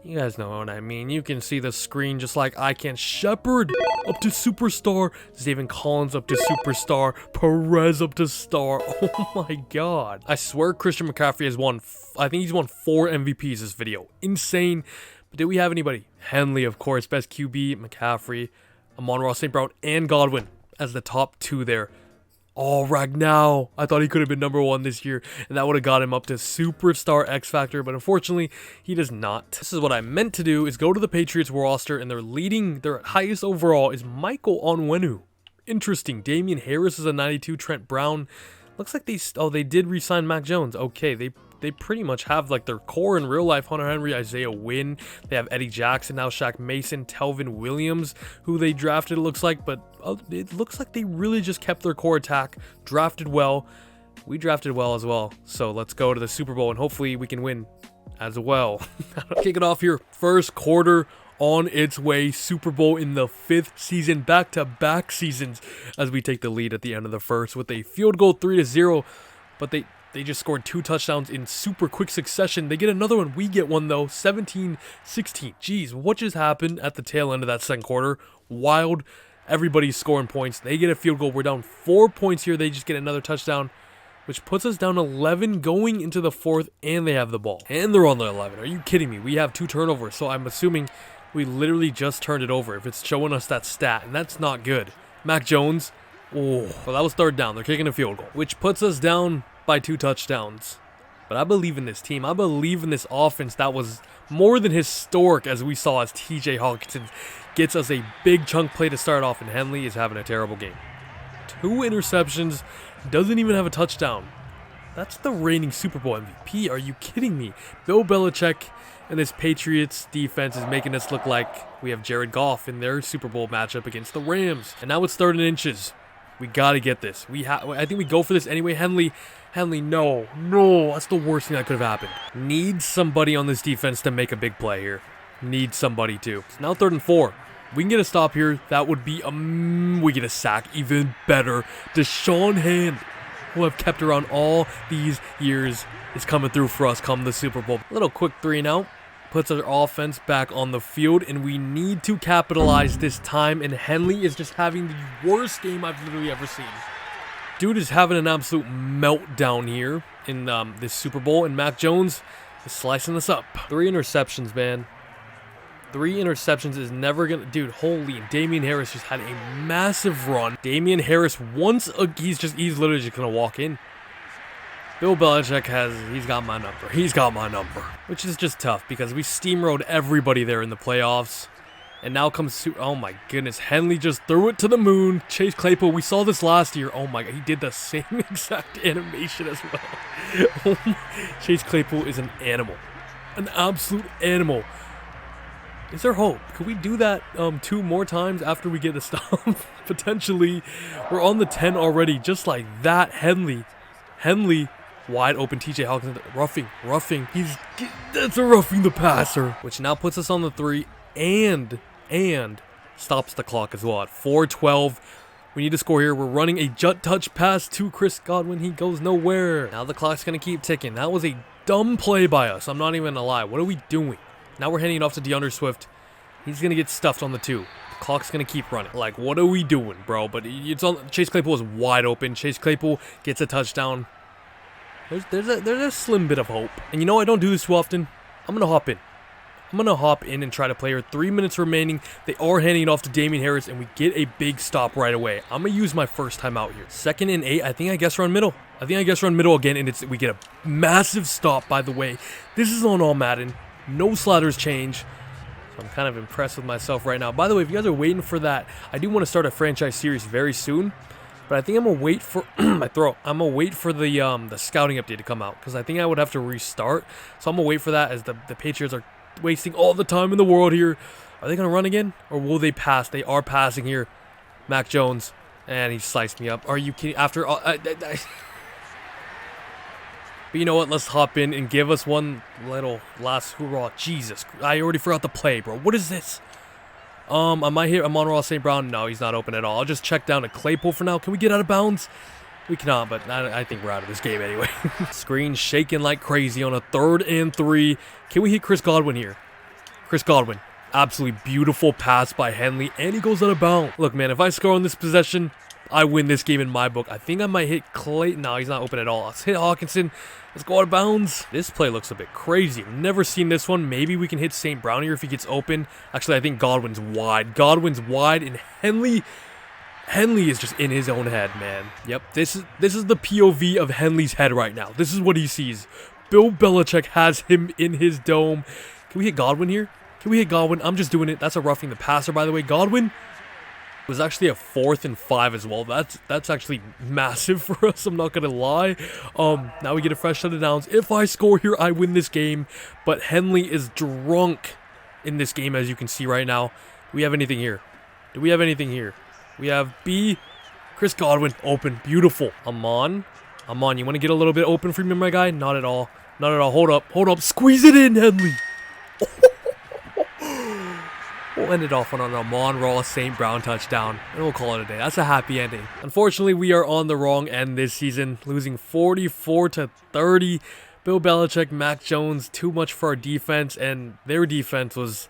You guys know what I mean. You can see the screen just like I can. Shepard up to superstar. Zaven Collins up to superstar. Perez up to star. Oh my god. I swear Christian McCaffrey has won. I think he's won 4 MVPs this video. Insane. But did we have anybody? Henley, of course. Best QB. McCaffrey. Amon-Ra St. Brown and Godwin as the top 2 there. Oh, Ragnow. I thought he could have been #1 this year, and that would have got him up to Superstar X Factor, but unfortunately, he does not. This is what I meant to do, is go to the Patriots roster, and their highest overall is Michael Onwenu. Interesting. Damian Harris is a 92. Trent Brown. Looks like they did re-sign Mac Jones. Okay, they pretty much have like their core in real life. Hunter Henry, Isaiah Wynn. They have Eddie Jackson now, Shaq Mason, Telvin Williams, who they drafted, it looks like. But it looks like they really just kept their core attack. Drafted well. We drafted well as well. So let's go to the Super Bowl and hopefully we can win as well. Kick it off here. First quarter on its way. Super Bowl in the 5th season. Back-to-back seasons as we take the lead at the end of the first with a field goal 3-0. But they just scored 2 touchdowns in super quick succession. They get another one. We get one, though. 17-16. Jeez, what just happened at the tail end of that second quarter? Wild. Everybody's scoring points. They get a field goal. We're down 4 points here. They just get another touchdown, which puts us down 11 going into the 4th, and they have the ball. And they're on the 11. Are you kidding me? We have 2 turnovers, so I'm assuming we literally just turned it over if it's showing us that stat, and that's not good. Mac Jones. Oh, well, that was 3rd down. They're kicking a field goal, which puts us down by 2 touchdowns. But I believe in this team. I believe in this offense that was more than historic, as we saw as TJ Hawkinson gets us a big chunk play to start off, and Henley is having a terrible game. 2 interceptions, doesn't even have a touchdown. That's the reigning Super Bowl MVP. Are you kidding me? Bill Belichick and this Patriots defense is making us look like we have Jared Goff in their Super Bowl matchup against the Rams. And now it's 3rd and inches. We got to get this. I think we go for this anyway. Henley, no, that's the worst thing that could have happened. Need somebody on this defense to make a big play here. Need somebody to. It's now 3rd and 4. We can get a stop here. That would be, we get a sack. Even better. Deshaun Hand, who I've kept around all these years, is coming through for us come the Super Bowl. A little quick 3 and out. Puts our offense back on the field, and we need to capitalize this time, and Henley is just having the worst game I've literally ever seen. Dude is having an absolute meltdown here in this Super Bowl, and Mac Jones is slicing us up. 3 interceptions, man. 3 interceptions is never gonna... Dude, holy, Damian Harris just had a massive run. Damian Harris, he's literally just gonna walk in. Bill Belichick he's got my number. He's got my number. Which is just tough because we steamrolled everybody there in the playoffs. And now comes, oh my goodness, Henley just threw it to the moon. Chase Claypool, we saw this last year. Oh my god, he did the same exact animation as well. Chase Claypool is an animal. An absolute animal. Is there hope? Could we do that 2 more times after we get the stop? Potentially. We're on the 10 already, just like that. Henley. Wide open, TJ Hawkinson, roughing. That's a roughing the passer, which now puts us on the 3 and stops the clock as well at 4:12. We need to score here. We're running a jut touch pass to Chris Godwin. He goes nowhere. Now the clock's gonna keep ticking. That was a dumb play by us. I'm not even gonna lie. What are we doing? Now we're handing it off to DeAndre Swift. He's gonna get stuffed on the 2. The clock's gonna keep running. Like, what are we doing, bro? But it's on. Chase Claypool is wide open. Chase Claypool gets a touchdown. There's a slim bit of hope. And you know, I don't do this too often. I'm going to hop in. I'm going to hop in and try to play her. 3 minutes remaining. They are handing it off to Damien Harris, and we get a big stop right away. I'm going to use my first time out here. 2nd and 8. I think I guess run middle. Run middle again, and we get a massive stop, by the way. This is on all Madden. No sliders change. So I'm kind of impressed with myself right now. By the way, if you guys are waiting for that, I do want to start a franchise series very soon. But I think I'm going to wait for my throat. I'm going to wait for the scouting update to come out, because I think I would have to restart. So I'm going to wait for that, as the Patriots are wasting all the time in the world here. Are they going to run again, or will they pass? They are passing here. Mac Jones, and he sliced me up. Are you kidding? After all, but you know what? Let's hop in and give us one little last hoorah. Jesus, I already forgot the play, bro. What is this? I might hit Amon-Ra St. Brown. No, he's not open at all. I'll just check down to Claypool for now. Can we get out of bounds? We cannot, but I think we're out of this game anyway. Screen shaking like crazy on a 3rd and 3. Can we hit Chris Godwin here? Chris Godwin. Absolutely beautiful pass by Henley, and he goes out of bounds. Look, man, if I score on this possession, I win this game in my book. I think I might hit Clay. No, he's not open at all. Let's hit Hawkinson. Let's go out of bounds. This play looks a bit crazy. I've never seen this one. Maybe we can hit St. Brown here if he gets open. Actually, I think Godwin's wide. Godwin's wide, and Henley is just in his own head, man. Yep, this is the POV of Henley's head right now. This is what he sees. Bill Belichick has him in his dome. Can we hit Godwin here? Can we hit Godwin? I'm just doing it. That's a roughing the passer, by the way. Godwin was actually a 4th and 5 as well. That's actually massive for us, I'm not gonna lie. Now we get a fresh set of downs. If I score here, I win this game. But Henley is drunk in this game, as you can see right now. Do we have anything here? Do we have anything here? We have B. Chris Godwin open. Beautiful. Amon, you want to get a little bit open for me, my guy? Not at all. Not at all. Hold up. Squeeze it in, Henley. We'll end it off on an Amon-Ra St. Brown touchdown, and we'll call it a day. That's a happy ending. Unfortunately, we are on the wrong end this season, losing 44-30. Bill Belichick, Mac Jones, too much for our defense, and their defense was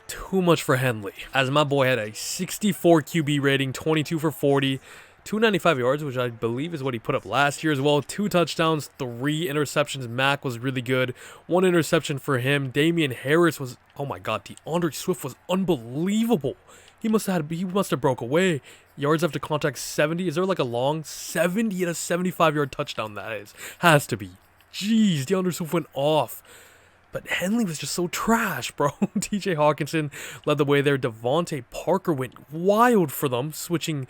too much for Henley. As my boy had a 64 QB rating, 22 for 40. 295 yards, which I believe is what he put up last year as well. 2 touchdowns, 3 interceptions. Mac was really good. 1 interception for him. Damien Harris was, oh my God, DeAndre Swift was unbelievable. He must have broke away. Yards after contact 70. Is there like a long 70 and a 75-yard touchdown? That is. Has to be. Jeez, DeAndre Swift went off. But Henley was just so trash, bro. TJ Hawkinson led the way there. Devontae Parker went wild for them, switching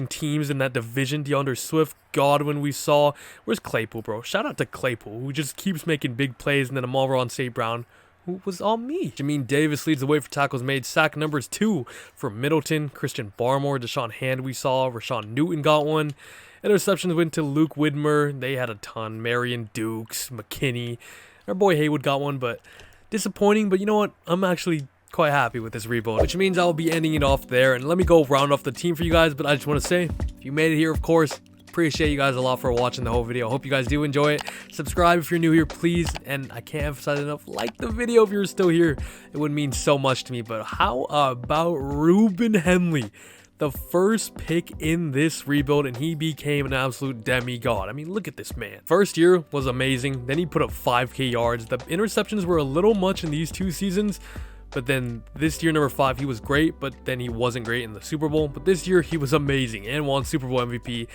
teams in that division. DeAndre Swift, Godwin we saw. Where's Claypool, bro? Shout out to Claypool, who just keeps making big plays. And then Amon-Ra St. Brown, who was all me. Jamin Davis leads the way for tackles made. Sack numbers 2 for Middleton. Christian Barmore, Deshaun Hand we saw. Rashawn Newton got 1. Interceptions went to Luke Widmer. They had a ton. Marion Dukes, McKinney. Our boy Haywood got 1, but disappointing. But you know what? I'm actually quite happy with this rebuild, which means I'll be ending it off there. And let me go round off the team for you guys. But I just want to say, if you made it here, of course, appreciate you guys a lot for watching the whole video. I hope you guys do enjoy it. Subscribe if you're new here, please. And I can't emphasize enough, like the video if you're still here. It would mean so much to me. But how about Ruben Henley? The first pick in this rebuild, and he became an absolute demigod. I mean, look at this man. First year was amazing. Then he put up 5K yards. The interceptions were a little much in these 2 seasons, but then this year, number 5, he was great, but then he wasn't great in the Super Bowl. But this year, he was amazing and won Super Bowl MVP.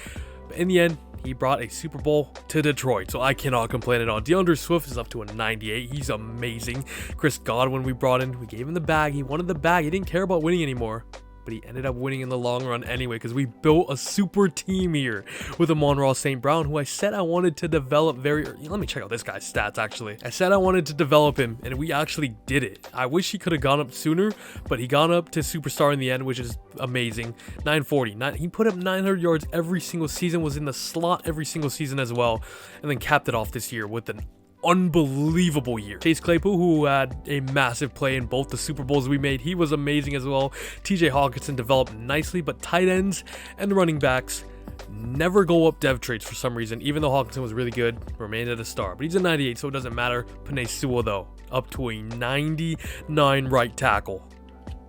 But in the end, he brought a Super Bowl to Detroit, so I cannot complain at all. DeAndre Swift is up to a 98. He's amazing. Chris Godwin we brought in. We gave him the bag. He wanted the bag. He didn't care about winning anymore. But he ended up winning in the long run anyway, because we built a super team here with Amon-Ra St. Brown, who I said I wanted to develop very early. Let me check out this guy's stats, actually. I said I wanted to develop him, and we actually did it. I wish he could have gone up sooner, but he got up to superstar in the end, which is amazing. 940. He put up 900 yards every single season, was in the slot every single season as well, and then capped it off this year with an unbelievable year. Chase Claypool, who had a massive play in both the Super Bowls we made, he was amazing as well. TJ Hawkinson developed nicely, but tight ends and running backs never go up dev traits for some reason. Even though Hawkinson was really good, remained at a star, but he's a 98, so it doesn't matter. Penei Sewell though, up to a 99 right tackle.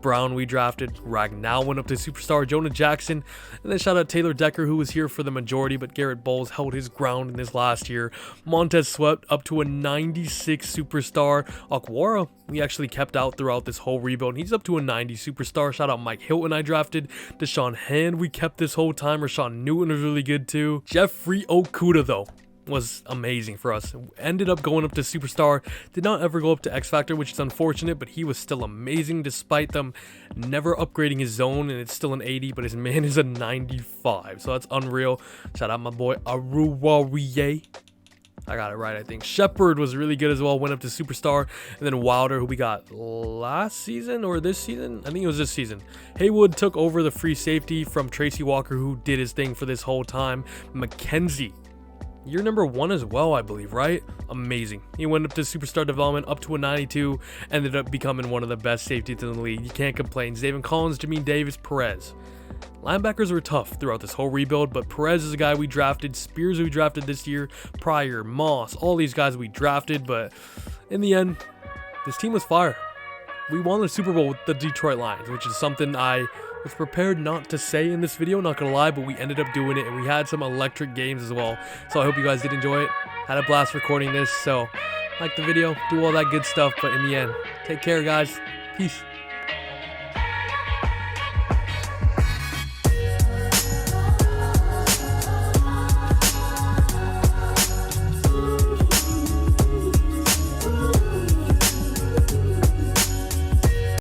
Brown we drafted. Ragnow went up to superstar. Jonah Jackson. And then shout out Taylor Decker, who was here for the majority, but Garrett Bowles held his ground in this last year. Montez Sweat up to a 96 superstar. Okwara, we actually kept out throughout this whole rebuild. He's up to a 90 superstar. Shout out Mike Hilton I drafted. Deshaun Hand we kept this whole time. Rashawn Newton was really good too. Jeffrey Okudah though was amazing for us. Ended up going up to superstar. Did not ever go up to X Factor, which is unfortunate, but he was still amazing despite them never upgrading his zone, and it's still an 80, but his man is a 95. So that's unreal. Shout out my boy Aruwariye. I got it right, I think. Shepard was really good as well. Went up to superstar. And then Wilder, who we got last season or this season? I think it was this season. Haywood took over the free safety from Tracy Walker, who did his thing for this whole time. McKenzie, year number 1 as well, I believe, right? Amazing. He went up to superstar development, up to a 92. Ended up becoming one of the best safeties in the league. You can't complain. Zaven Collins, Jamin Davis, Perez. Linebackers were tough throughout this whole rebuild, but Perez is a guy we drafted. Spears we drafted this year. Pryor, Moss, all these guys we drafted, but in the end, this team was fire. We won the Super Bowl with the Detroit Lions, which is something I was prepared not to say in this video, not gonna lie, but we ended up doing it, and we had some electric games as well. So I hope you guys did enjoy it. Had a blast recording this, so like the video, do all that good stuff, but in the end, take care, guys. Peace.